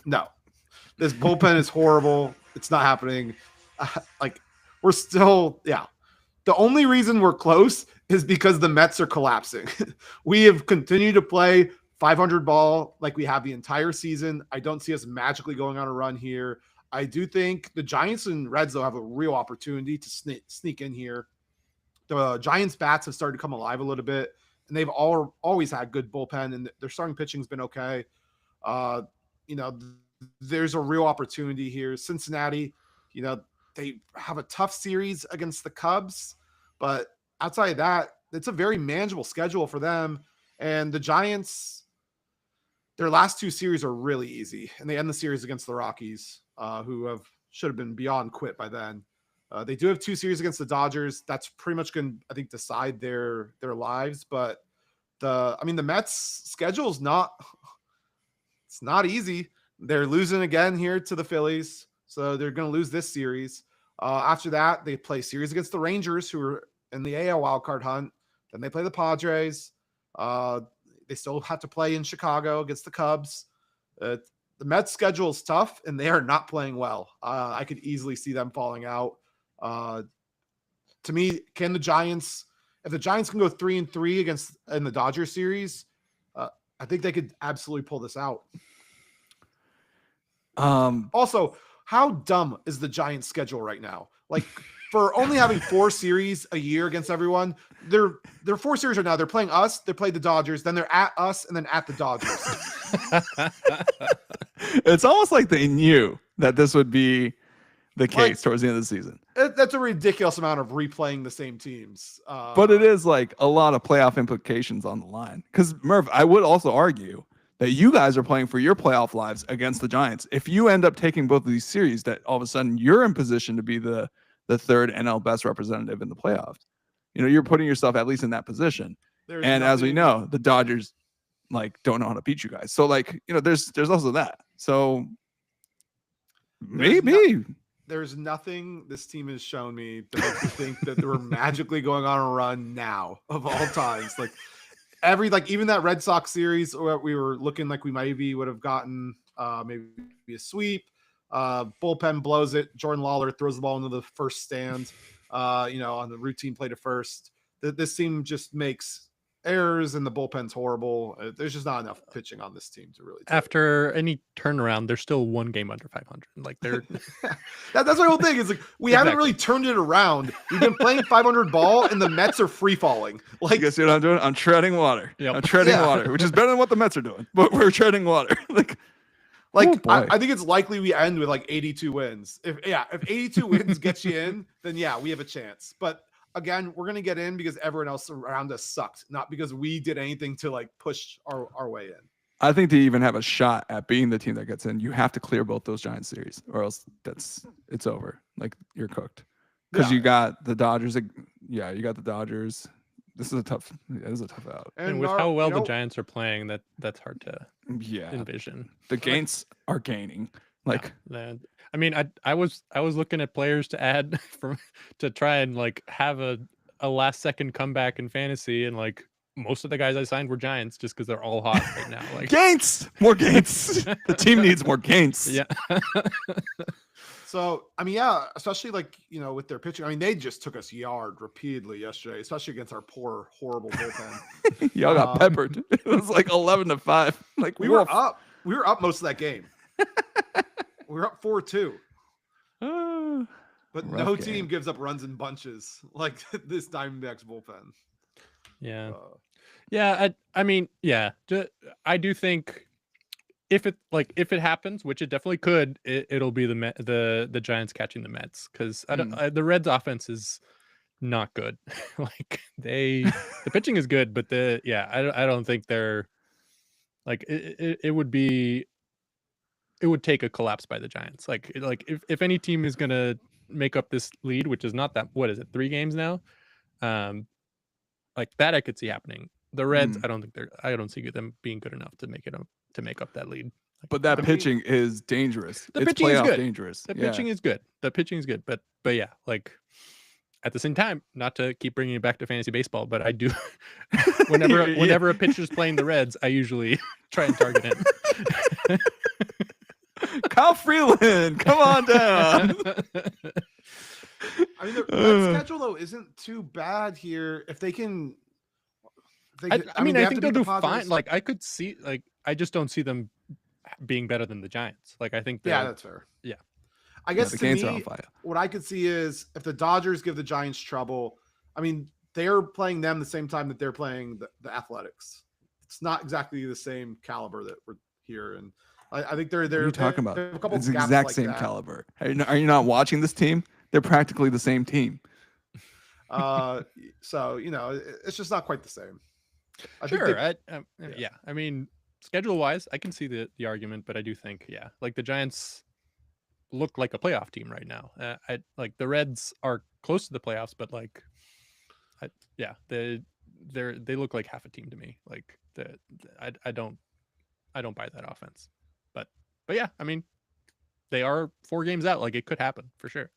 No, this bullpen is horrible. It's not happening. We're still, the only reason we're close is because the Mets are collapsing. We have continued to play 500 ball like we have the entire season. I don't see us magically going on a run here. I do think the Giants and Reds, though, have a real opportunity to sneak in here. The Giants' bats have started to come alive a little bit, and they've always had good bullpen, and their starting pitching's been okay. There's a real opportunity here. Cincinnati, they have a tough series against the Cubs, but outside of that, it's a very manageable schedule for them. And the Giants, their last two series are really easy, and they end the series against the Rockies, who should have been beyond quit by then. They do have two series against the Dodgers. That's pretty much going to, I think, decide their lives. But the Mets' schedule is not easy. They're losing again here to the Phillies, so they're going to lose this series. After that, they play series against the Rangers, who are in the AL wildcard hunt. Then they play the Padres. They still have to play in Chicago against the Cubs. The Mets' schedule is tough, and they are not playing well. I could easily see them falling out. To me, if the Giants can go 3-3 in the Dodgers series, I think they could absolutely pull this out. Also, how dumb is the Giants' schedule right now? Like, for only having 4 series a year against everyone, their 4 series right now, they're playing us, they play the Dodgers, then they're at us, and then at the Dodgers. It's almost like they knew that this would be the case towards the end of the season. That's a ridiculous amount of replaying the same teams. But it is like a lot of playoff implications on the line. Because, Murph, I would also argue that you guys are playing for your playoff lives against the Giants. If you end up taking both of these series, that all of a sudden you're in position to be the third NL best representative in the playoffs. You're putting yourself at least in that position. As we know, the Dodgers don't know how to beat you guys. So there's also that. So maybe there's nothing this team has shown me that makes me think that we're magically going on a run now of all times. Even that Red Sox series where we were looking like we maybe would have gotten maybe a sweep. Bullpen blows it. Jordan Lawler throws the ball into the first stand, on the routine play to first. This team just makes errors, and the bullpen's horrible. There's just not enough pitching on this team to really. After any turnaround, they're still 1 game under 500. They're that's my whole thing. Is we haven't really turned it around. We've been playing 500 ball, and the Mets are free falling. You guys see what I'm doing? I'm treading water. Yep. I'm treading water, which is better than what the Mets are doing. But we're treading water. I think it's likely we end with 82 wins. If 82 wins gets you in, then we have a chance. But again, we're gonna get in because everyone else around us sucked, not because we did anything to like push our way in. I think to even have a shot at being the team that gets in, you have to clear both those Giants series, or else it's over. Like you're cooked. Because you got the Dodgers. Yeah, you got the Dodgers. This is a tough out. And with how well the Giants are playing, that's hard to Yeah. envision. The Gaints are gaining. Like I mean, I was looking at players to add to try and like have a last second comeback in fantasy, and like most of the guys I signed were Giants just because they're all hot right now. Like Gaints, more Gaints. The team needs more Gaints. Yeah. So, I mean, yeah, especially like, you know, with their pitching. I mean, they just took us yard repeatedly yesterday, especially against our poor, horrible bullpen. Y'all got peppered. It was like 11-5. Like we were up. We were up most of that game. We were up 4-2. But no team gives up runs in bunches like this Diamondbacks bullpen. Yeah. I mean, yeah. I do think if it happens, which it definitely could, it'll be the Giants catching the Mets, because the Reds offense is not good. Like the pitching is good, but I don't think they're like it would take a collapse by the Giants. Like if any team is gonna make up this lead, which is not that, what is it, 3 games now? Like that I could see happening. The Reds, I don't see them being good enough to make up that lead. But that pitching is dangerous. The it's pitching is good. Dangerous. The pitching is good. The pitching is good. But yeah, like at the same time, not to keep bringing it back to fantasy baseball, but I do whenever a pitcher's playing the Reds, I usually try and target him. Kyle Freeland, come on down. I mean, the schedule though isn't too bad here if they can. I mean, I think they'll do fine. Like I could see, like I just don't see them being better than the Giants. Like I think, that's fair. Yeah, I guess the to Gaints me, are on fire. What I could see is if the Dodgers give the Giants trouble. I mean, they're playing them the same time that they're playing the Athletics. It's not exactly the same caliber that we're here, and I think they're. What are you talking about? A couple it's the exact like same that. caliber. Are you not watching this team? They're practically the same team. So you know, it's just not quite the same. Yeah. I mean, schedule wise, I can see the argument, but I do think, like the Giants look like a playoff team right now. I like the Reds are close to the playoffs, but like, they look like half a team to me. Like I don't buy that offense, but yeah, I mean, they are 4 games out. Like it could happen for sure.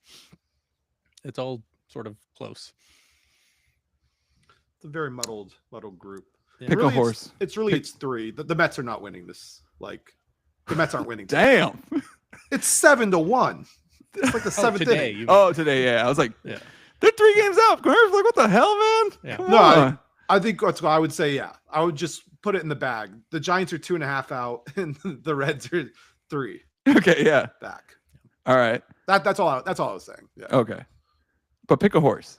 It's all sort of close. It's a very muddled group. Yeah. Pick a horse. It's 3. The Mets are not winning this. Like the Mets aren't winning. Damn. It's 7-1. It's like the 7th inning. Today. Yeah. I was like, they're 3 games out. Like, what the hell, man? Yeah. Come on. I think that's what I would say. Yeah. I would just put it in the bag. The Giants are 2.5 out and the Reds are 3. Okay. Yeah. Back. All right. That's all I was saying. Yeah. Okay. But pick a horse.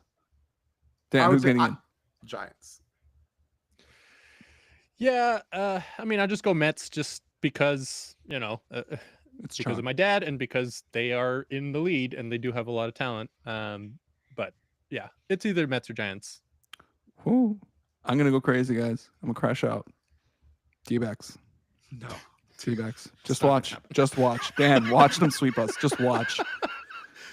Dan, who's getting in? Giants. Yeah, I mean, I'll just go Mets just because, it's because of my dad and because they are in the lead and they do have a lot of talent. But yeah, it's either Mets or Giants. Ooh, I'm going to go crazy, guys. I'm going to crash out. D-backs. No. D-backs. Just watch. Just watch. Dan, watch them sweep us. Just watch.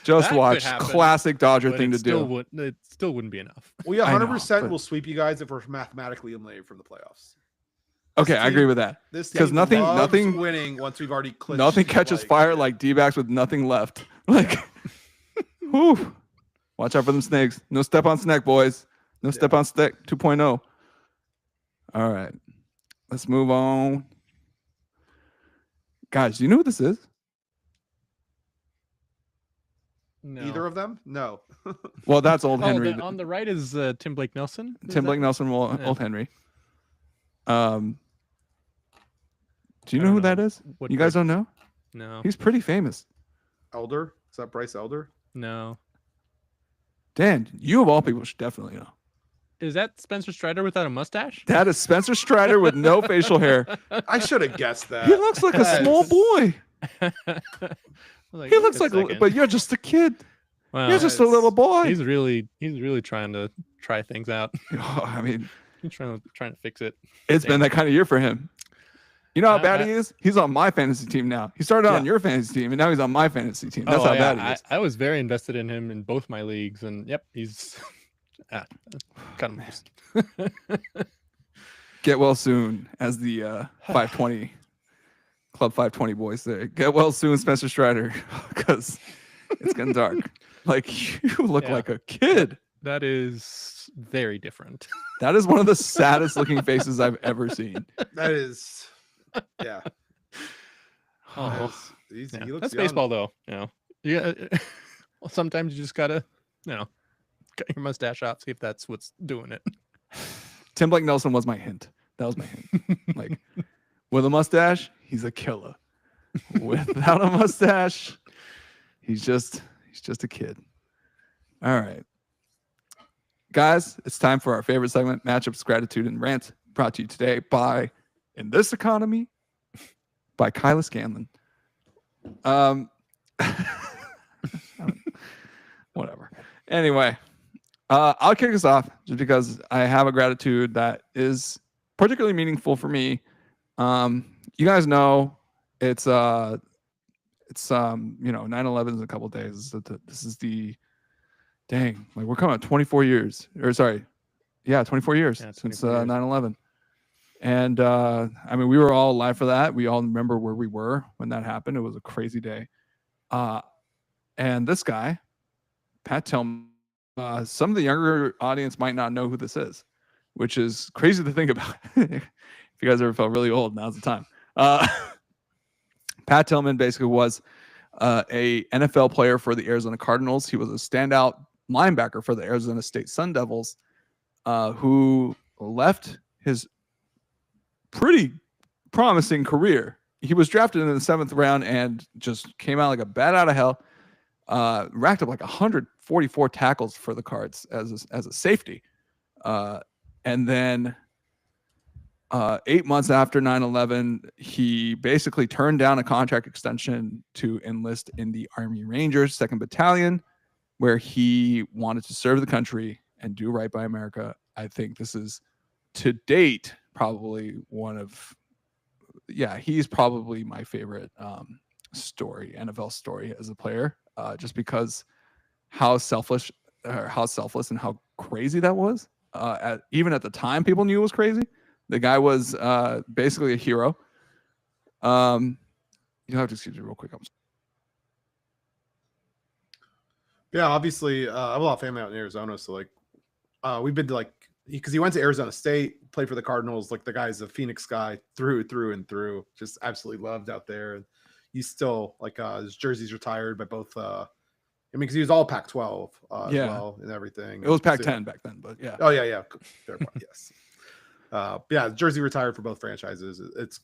Just watch. Classic Dodger thing to do. It still wouldn't be enough. We 100% will sweep you guys if we're mathematically eliminated from the playoffs. Okay, I agree with that. Because nothing winning once we've already clinched. Nothing catches fire like D-backs with nothing left. Like, whew. Watch out for them snakes. No step on snake, boys. No step on snake 2.0. All right, let's move on. Guys, do you know what this is? No. Either of them? No. Well, that's Old Henry. On the right is Tim Blake Nelson. Blake Nelson, Old Henry. Do you know who that is? You guys don't know? No. He's pretty famous. Elder? Is that Bryce Elder? No. Dan, you of all people should definitely know. Is that Spencer Strider without a mustache? That is Spencer Strider with no facial hair. I should have guessed that. He looks like a small boy. He looks like, but you're just a kid. Well, You're just a little boy. he's really trying to try things out. I mean, He's trying to fix it. it's been that kind of year for him. You know how bad he is? He's on my fantasy team now. He started on your fantasy team, and now he's on my fantasy team. That's how bad he is. I was very invested in him in both my leagues, and yep, he's cut him loose. Get well soon, as the 520 Club 520 boys say. Get well soon, Spencer Strider, because it's getting dark. Like, you look like a kid. That is very different. That is one of the saddest looking faces I've ever seen. That is, yeah. Oh, He looks that's young. baseball, though. You know, well, sometimes you just gotta, cut your mustache out, see if that's what's doing it. Tim Blake Nelson was my hint. That was my hint. Like, with a mustache, he's a killer. Without a mustache, he's just a kid. All right. Guys, it's time for our favorite segment, Matchups, Gratitude, and Rant, brought to you today by, in this economy, by Kyla Scanlon. Whatever. Anyway, I'll kick us off just because I have a gratitude that is particularly meaningful for me. You guys know it's 9/11 is a couple of days. This is the dang, like we're coming up 24 years, or sorry, 24 years since 9/11. And I mean, we were all alive for that. We all remember where we were when that happened. It was a crazy day. And this guy, Pat Tillman, some of the younger audience might not know who this is, which is crazy to think about. If you guys ever felt really old, now's the time. Pat Tillman basically was a NFL player for the Arizona Cardinals. He was a standout linebacker for the Arizona State Sun Devils, who left his pretty promising career. He was drafted in the 7th round and just came out like a bat out of hell. Racked up like 144 tackles for the Cards as a safety. And then 8 months after 9/11, he basically turned down a contract extension to enlist in the Army Rangers 2nd Battalion, where he wanted to serve the country and do right by America. I think this is, to date, probably he's probably my favorite NFL story as a player, just because how selfless and how crazy that was. Even at the time, people knew it was crazy. The guy was basically a hero. You have to excuse me real quick. Yeah, obviously, I have a lot of family out in Arizona, so like, we've been to because he went to Arizona State, played for the Cardinals. Like, the guy's a Phoenix guy through and through. Just absolutely loved out there, and he's still his jersey's retired by both. Because he was all Pac-12 as well and everything. It was Pac-10 back then, but yeah. Oh yeah. Fair point. Yes. Jersey retired for both franchises. It's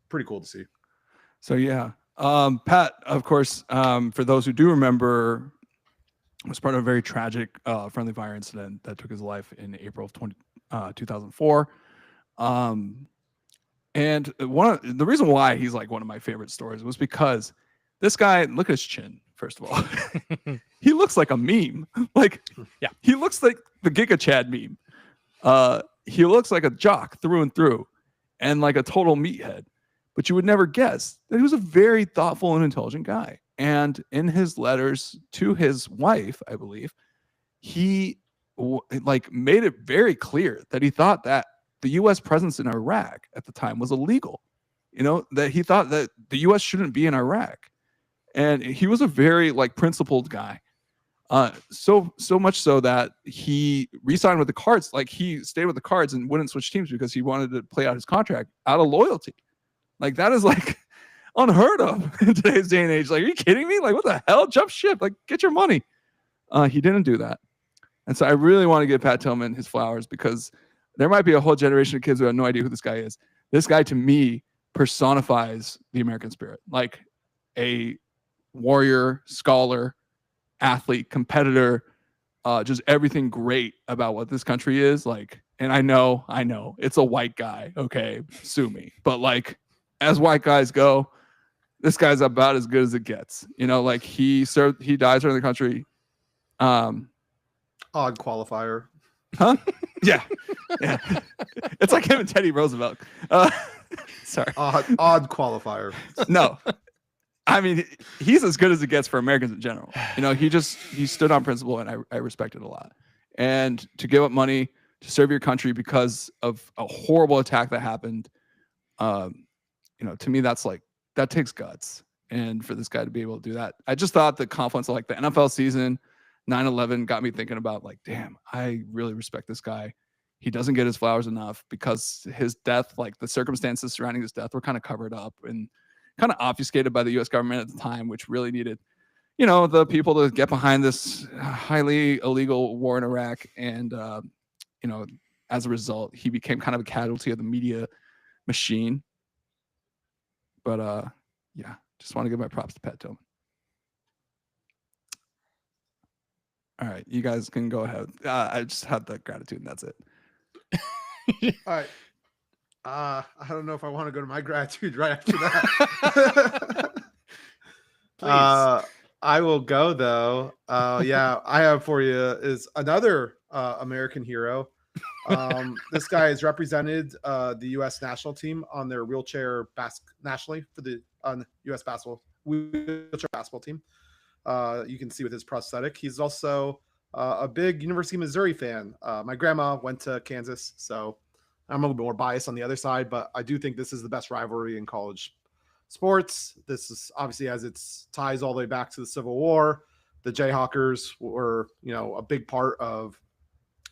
pretty cool to see. So Pat, of course, for those who do remember, was part of a very tragic friendly fire incident that took his life in April of 2004. And the reason why he's like one of my favorite stories was because this guy, look at his chin, first of all. He looks like a meme. He looks like the Giga Chad meme. He looks like a jock through and through and like a total meathead. But you would never guess that he was a very thoughtful and intelligent guy. And in his letters to his wife, I believe, he made it very clear that he thought that the U.S. presence in Iraq at the time was illegal. That he thought that the U.S. shouldn't be in Iraq. And he was a very principled guy. So much so that he re-signed with the Cards. Like, he stayed with the Cards and wouldn't switch teams because he wanted to play out his contract out of loyalty. Like, that is unheard of in today's day and age. Like, are you kidding me? Like, what the hell? Jump ship. Like, get your money. He didn't do that. And so I really want to give Pat Tillman his flowers, because there might be a whole generation of kids who have no idea who this guy is. This guy, to me, personifies the American spirit. Like a warrior, scholar, athlete, competitor, just everything great about what this country is. And I know it's a white guy. Okay, sue me. But as white guys go, this guy's about as good as it gets. He died serving the country. Odd qualifier. Huh? Yeah. It's like him and Teddy Roosevelt. Sorry. Odd qualifier. No. I mean, he's as good as it gets for Americans in general. He stood on principle, and I respect it a lot. And to give up money to serve your country because of a horrible attack that happened, to me, that takes guts. And for this guy to be able to do that, I just thought the confluence of the NFL season, 9/11 got me thinking about damn, I really respect this guy. He doesn't get his flowers enough because his death, the circumstances surrounding his death were kind of covered up and kind of obfuscated by the U.S. government at the time, which really needed, the people to get behind this highly illegal war in Iraq. And, as a result, he became kind of a casualty of the media machine. But, yeah, just want to give my props to Pat Tillman. All right, you guys can go ahead. I just had the gratitude, and that's it. All right. I don't know if I want to go to my gratitude right after that. Please. I will go though. Yeah, I have for you is another American hero. This guy has represented the U.S. national team on their wheelchair nationally for the U.S. wheelchair basketball team. You can see with his prosthetic. He's also a big University of Missouri fan. My grandma went to Kansas, so I'm a little bit more biased on the other side, but I do think this is the best rivalry in college sports. This is obviously has its ties all the way back to the Civil War. The Jayhawkers were, a big part of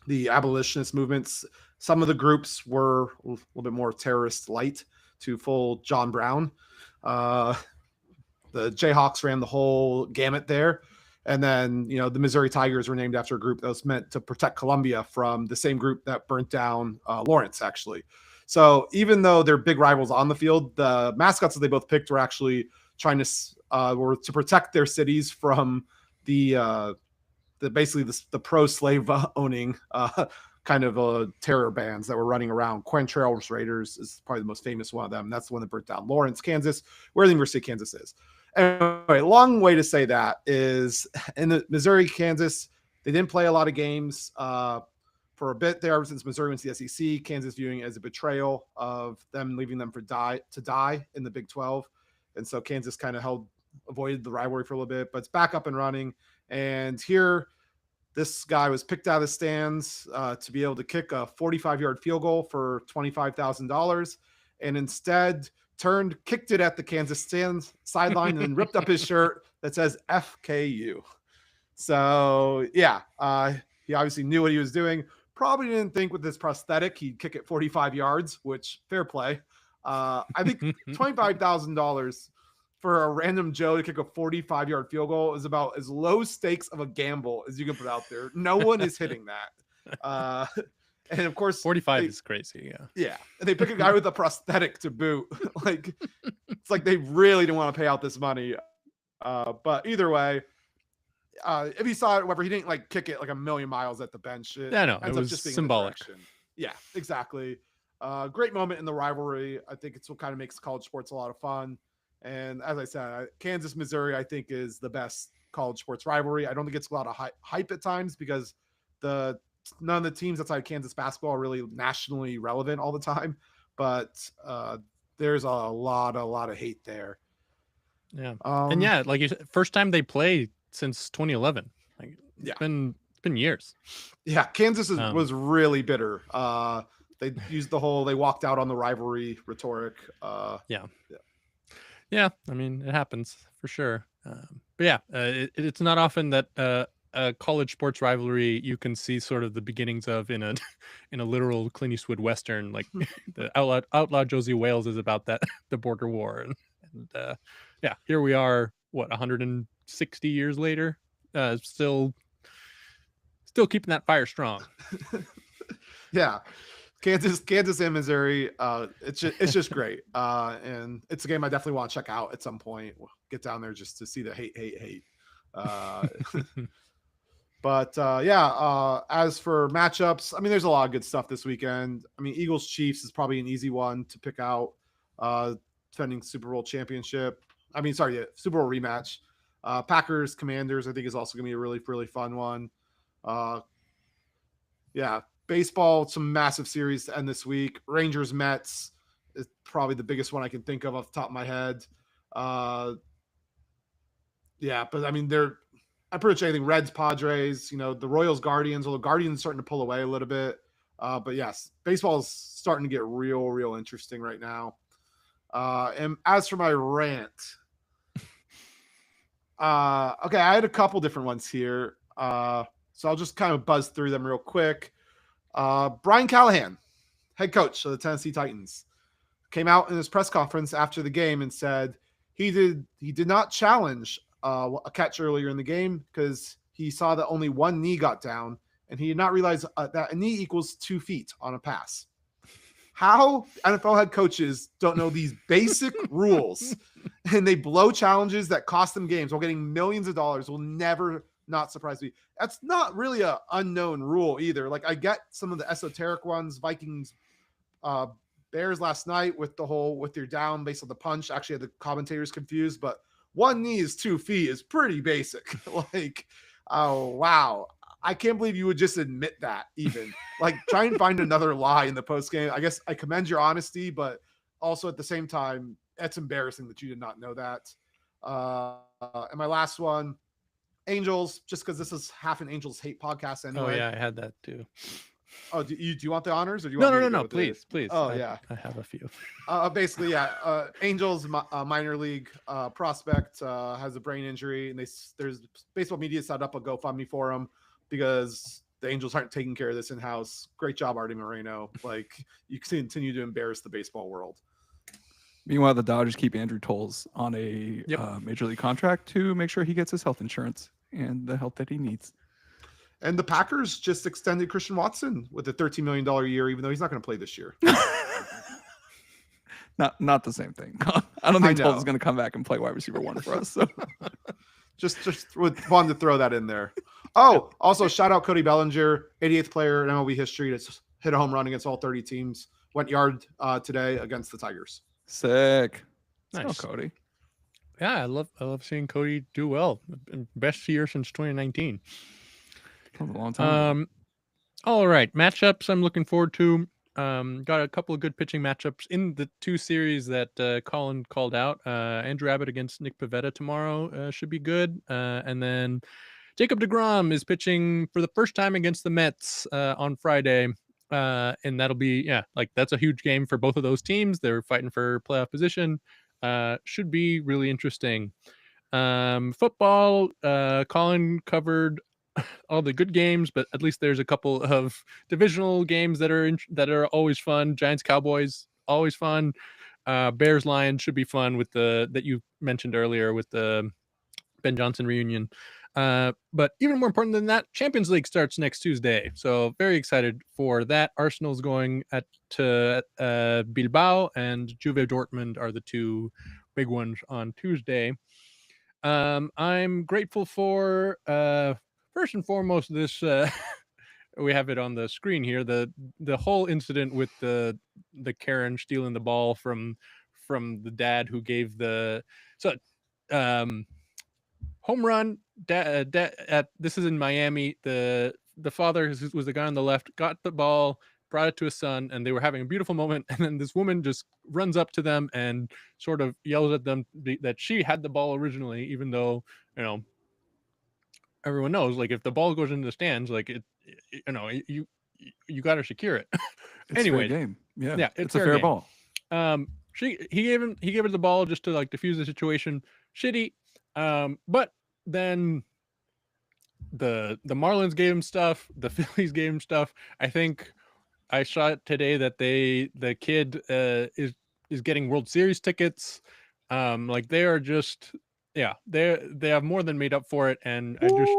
the abolitionist movements. Some of the groups were a little bit more terrorist light to full John Brown. The Jayhawks ran the whole gamut there. And then, the Missouri Tigers were named after a group that was meant to protect Columbia from the same group that burnt down Lawrence, actually. So even though they're big rivals on the field, the mascots that they both picked were actually trying to protect their cities from the pro-slave owning kind of terror bands that were running around. Quantrell's Raiders is probably the most famous one of them. That's the one that burnt down Lawrence, Kansas, where the University of Kansas is. Anyway, long way to say that is in the Missouri, Kansas, they didn't play a lot of games for a bit there since Missouri went to the SEC. Kansas viewing it as a betrayal of them leaving them to die in the Big 12. And so Kansas kind of avoided the rivalry for a little bit, but it's back up and running. And here, this guy was picked out of the stands to be able to kick a 45-yard field goal for $25,000, and instead kicked it at the Kansas sideline and ripped up his shirt that says FKU. So, yeah, he obviously knew what he was doing. Probably didn't think with this prosthetic he'd kick it 45 yards, which fair play. I think $25,000 for a random Joe to kick a 45-yard field goal is about as low stakes of a gamble as you can put out there. No one is hitting that. And of course, 45 is crazy. Yeah. And they pick a guy with a prosthetic to boot. It's like they really didn't want to pay out this money. But either way, if you saw it, however, he didn't kick it a million miles at the bench. It was just symbolic. Yeah, exactly. Great moment in the rivalry. I think it's what kind of makes college sports a lot of fun. And as I said, Kansas, Missouri, I think is the best college sports rivalry. I don't think it's a lot of hype at times because none of the teams outside Kansas basketball are really nationally relevant all the time. But there's a lot of hate there. Yeah. And yeah, like you said, first time they play since 2011. It's been years. Yeah, Kansas was really bitter. They used they walked out on the rivalry rhetoric. Yeah, I mean, it happens for sure. But yeah, it's not often that a college sports rivalry you can see sort of the beginnings of in a literal Clint Eastwood Western, like the Outlaw Josie Wales is about the border war. And yeah, here we are, 160 years later, still keeping that fire strong. Yeah. Kansas and Missouri, it's just great. And it's a game I definitely want to check out at some point. We'll get down there just to see the hate. But as for matchups, I mean, there's a lot of good stuff this weekend. I mean, Eagles Chiefs is probably an easy one to pick out. Defending Super Bowl championship. Super Bowl rematch. Packers Commanders, I think, is also going to be a really, really fun one. Yeah, baseball, some massive series to end this week. Rangers Mets is probably the biggest one I can think of off the top of my head. Yeah, but I mean, I'm pretty sure anything. Reds Padres, the Royals Guardians, although Guardians starting to pull away a little bit. But yes, baseball is starting to get real interesting right now. And as for my rant, okay, I had a couple different ones here. So I'll just kind of buzz through them real quick. Brian Callahan, head coach of the Tennessee Titans, came out in his press conference after the game and said he did not challenge a catch earlier in the game because he saw that only one knee got down, and he did not realize that a knee equals 2 feet on a pass. How NFL head coaches don't know these basic rules, and they blow challenges that cost them games while getting millions of dollars will never not surprise me. That's not really an unknown rule either. Like, I get some of the esoteric ones, Vikings, Bears last night with you're down based on the punch. Actually had the commentators confused, but one knee is 2 feet is pretty basic. Like, oh, wow. I can't believe you would just admit that even. Like, try and find another lie in the post game. I guess I commend your honesty, but also at the same time, it's embarrassing that you did not know that. And my last one, Angels, just because this is half an Angels hate podcast anyway. Oh yeah, I had that too. Oh, do you want the honors or do you want No, please. Oh, I have a few. Basically, yeah. Angels minor league prospect has a brain injury, and there's baseball media set up a GoFundMe for him because the Angels aren't taking care of this in house. Great job, Artie Moreno. Like, you continue to embarrass the baseball world. Meanwhile, the Dodgers keep Andrew Toles on a major league contract to make sure he gets his health insurance and the help that he needs. And the Packers just extended Christian Watson with a $13 million a year, even though he's not going to play this year. Not the same thing. I don't think Toles is going to come back and play wide receiver 1 for us. So just wanted to throw that in there. Oh, also shout out Cody Bellinger, 88th player in MLB history to hit a home run against all 30 teams. Went yard today against the Tigers. Sick. Nice. Go, Cody. Yeah, I love seeing Cody do well. Best year since 2019. A long time. All right, matchups I'm looking forward to. Got a couple of good pitching matchups in the 2 series that Colin called out. Andrew Abbott against Nick Pivetta tomorrow should be good. And then Jacob deGrom is pitching for the first time against the Mets on Friday. And that'll be, that's a huge game for both of those teams. They're fighting for playoff position. Should be really interesting. Football, Colin covered all the good games, but at least there's a couple of divisional games that are always fun. Giants Cowboys, always fun. Bears Lions should be fun with that you mentioned earlier with the Ben Johnson reunion. But even more important than that, Champions League starts next Tuesday, so very excited for that. Arsenal's going to Bilbao, and Juve Dortmund are the 2 big ones on Tuesday. I'm grateful for first and foremost this we have it on the screen here, the whole incident with the Karen stealing the ball from the dad who gave home run. This is in Miami. The father was the guy on the left, got the ball, brought it to his son, and they were having a beautiful moment. And then this woman just runs up to them and sort of yells at them that she had the ball originally, even though, everyone knows, like, if the ball goes into the stands, like, you got to secure it. Anyway, game. Yeah, it's a fair fair ball. He gave her the ball just to like diffuse the situation. Shitty. But then the Marlins gave him stuff, the Phillies gave him stuff. I think I saw it today that the kid is getting World Series tickets. Like, they are just, they have more than made up for it. And I just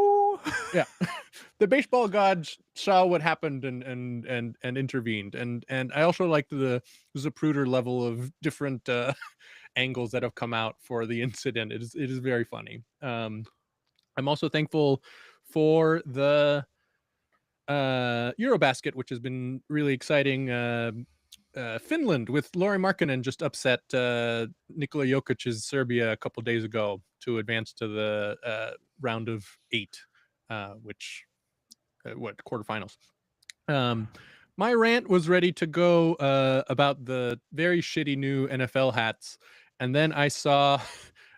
the baseball gods saw what happened and intervened. And I also like the Zapruder level of different angles that have come out for the incident. It is very funny. I'm also thankful for the Eurobasket, which has been really exciting. Finland with Lauri Markkanen just upset Nikola Jokic's Serbia a couple days ago to advance to the round of 8, which quarterfinals. My rant was ready to go about the very shitty new NFL hats, and then I saw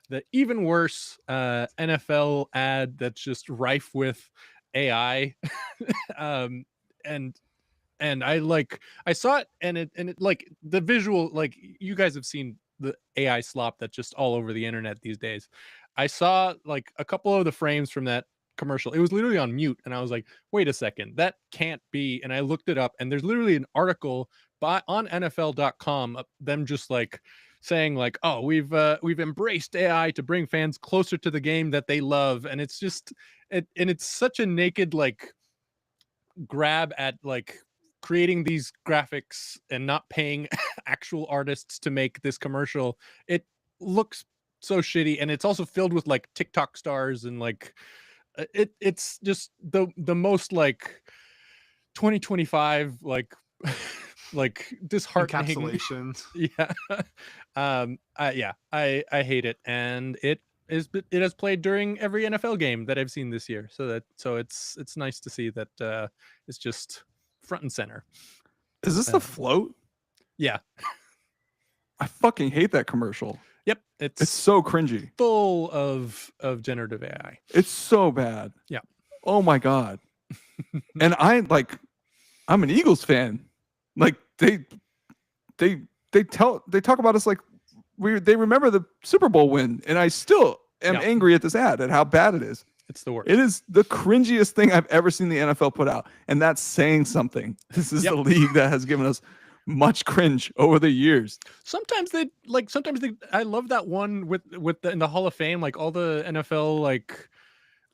the even worse NFL ad that's just rife with AI, and I saw it and it like the visual, like you guys have seen the AI slop that's just all over the internet these days. I saw like a couple of the frames from that commercial. It was literally on mute and I was like, wait a second, that can't be. And I looked it up and there's literally an article on NFL.com, them just like saying like, oh, we've embraced AI to bring fans closer to the game that they love. And it's just it's such a naked like grab at like creating these graphics and not paying actual artists to make this commercial. It looks so shitty, and it's also filled with like TikTok stars and like it's just the most like 2025 like like disheartening encapsulation. I hate it, and it has played during every NFL game that I've seen this year, so it's nice to see that it's just front and center. Is this the float? Yeah. I fucking hate that commercial. Yep. It's so cringy. Full of generative AI. It's so bad. Yeah. Oh my God. And I'm an Eagles fan. Like they talk about us like they remember the Super Bowl win, and I still am angry at this ad at how bad it is. It's the worst. It is the cringiest thing I've ever seen the NFL put out, and that's saying something. This is the league that has given us much cringe over the years. Sometimes I love that one with in the Hall of Fame, like all the NFL like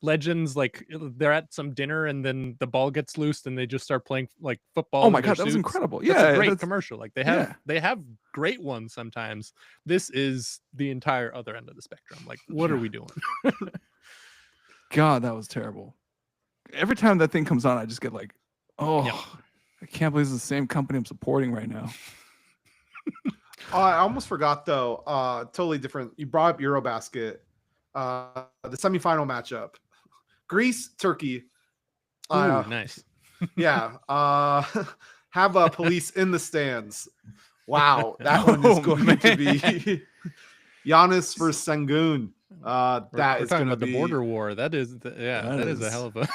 legends, like they're at some dinner and then the ball gets loosed and they just start playing like football. Oh my God, that was incredible. Yeah, that's a great commercial. Like they have great ones sometimes. This is the entire other end of the spectrum. Like, what are we doing? God, that was terrible. Every time that thing comes on, I just get like, I can't believe it's the same company I'm supporting right now. I almost forgot though. Totally different. You brought up Eurobasket. The semifinal matchup, Greece, Turkey. Ooh, nice. Yeah. Have police in the stands. Wow, that one is going to be Giannis versus Sengun. That is going to be the border war. That is that is a hell of a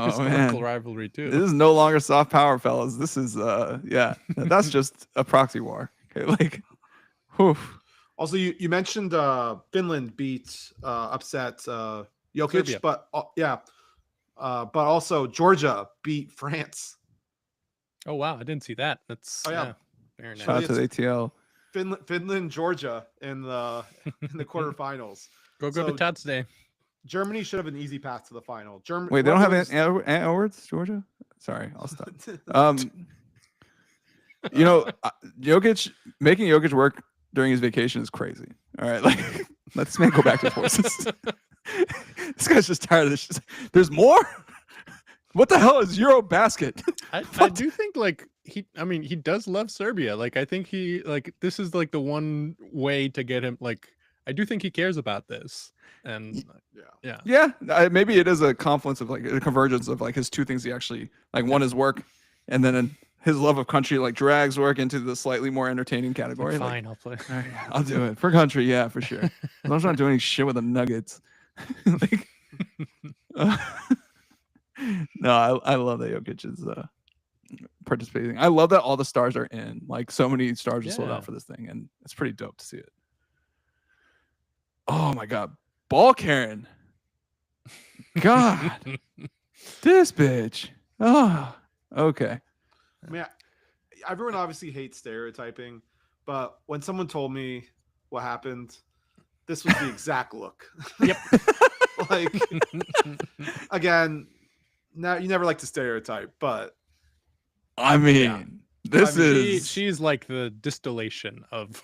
historical rivalry too. This is no longer soft power, fellas. This is that's just a proxy war. Okay, like, whew. Also, you mentioned Finland upset Jokic, Serbia. but but also Georgia beat France. Oh wow, I didn't see that. That's very nice. Shout out to the ATL. Finland, Georgia in the quarterfinals. Go to Tots Day. Germany should have an easy path to the final. Wait, they don't have Ant Edwards, Georgia? Sorry, I'll stop. Making Jokic work during his vacation is crazy. All right, like let this man go back to his horses. This guy's just tired of this. There's more. What the hell is Eurobasket? I do think like he does love Serbia. Like I think this is like the one way to get him. Like I do think he cares about this. And maybe it is a confluence of like a convergence of like his two things he actually like. One is work, and then his love of country like drags work into the slightly more entertaining category. Fine, like, I'll play. All right, I'll do it for country. Yeah, for sure. As long as I'm not doing shit with the Nuggets. Like, no, I love that Jokic is participating. I love that all the stars are in. Like so many stars are sold out for this thing, and it's pretty dope to see it. Oh my God, Ball Karen. God, this bitch. Oh, okay. I mean, everyone obviously hates stereotyping, but when someone told me what happened, this was the exact look. Yep. Like, again, now you never like to stereotype, but I mean, she's like the distillation of.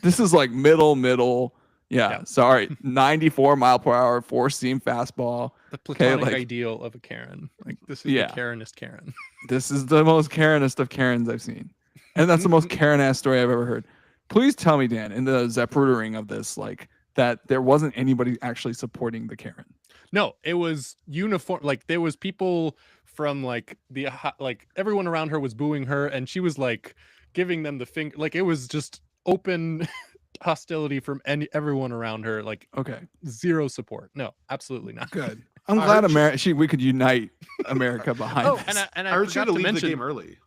This is like middle. Yeah. Sorry, 94 mile per hour, 4-seam fastball. The platonic ideal of a Karen. Like this is the Karenist Karen. This is the most Karenist of Karens I've seen. And that's the most Karen ass story I've ever heard. Please tell me, Dan, in the Zaprudering of this, like that there wasn't anybody actually supporting the Karen. No, it was uniform. Like there was people from like like everyone around her was booing her, and she was like giving them the finger. Like it was just open hostility from everyone around her. Like Okay, zero support. No, absolutely not. good. I'm glad we could unite America behind Oh, this. And I I heard she forgot had to to leave mention the game early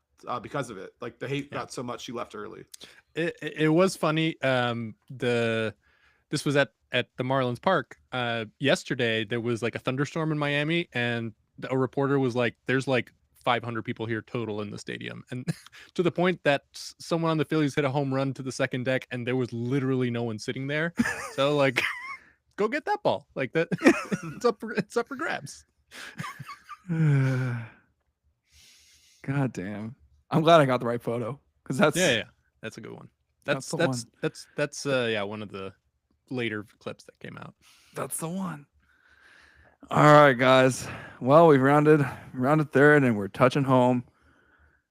because of it. Like the hate got so much she left early. it was funny. This was at the Marlins Park. Yesterday there was like a thunderstorm in Miami, and a reporter was like, "There's like 500 people here total in the stadium," and to the point that someone on the Phillies hit a home run to the second deck, and there was literally no one sitting there. So like, go get that ball. Like that, it's up for grabs. God damn! I'm glad I got the right photo because that's That's a good one. That's That's one of the later clips that came out. That's the one. All right, guys. Well, we've rounded third, and we're touching home.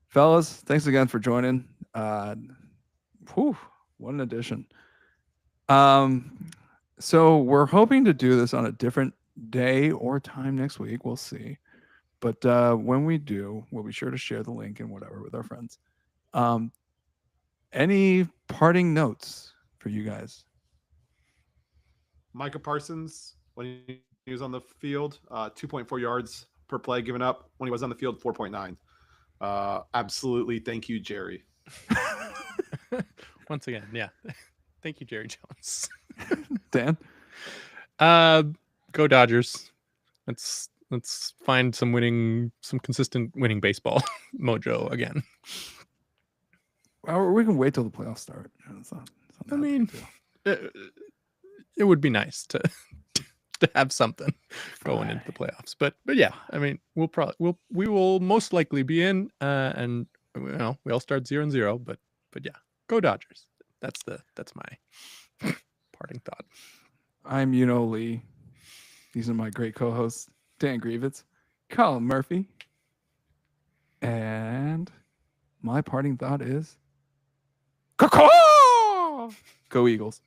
Fellas, thanks again for joining. What an addition. So we're hoping to do this on a different day or time next week. We'll see. But when we do, we'll be sure to share the link and whatever with our friends. Any parting notes for you guys? Micah Parsons, when he was on the field, 2.4 yards per play given up. When he was on the field, 4.9. Absolutely. Thank you, Jerry. Once again, yeah. Thank you, Jerry Jones. Dan? Go Dodgers. Let's find some consistent winning baseball mojo again. Well, we can wait till the playoffs start. I mean, it would be nice to have something going into the playoffs. But yeah, I mean, we will most likely be in, and we all start 0-0. But yeah, go Dodgers. That's my parting thought. I'm Lee. These are my great co-hosts, Dan Grievitz, Colin Murphy, and my parting thought is, caw-caw! Go Eagles.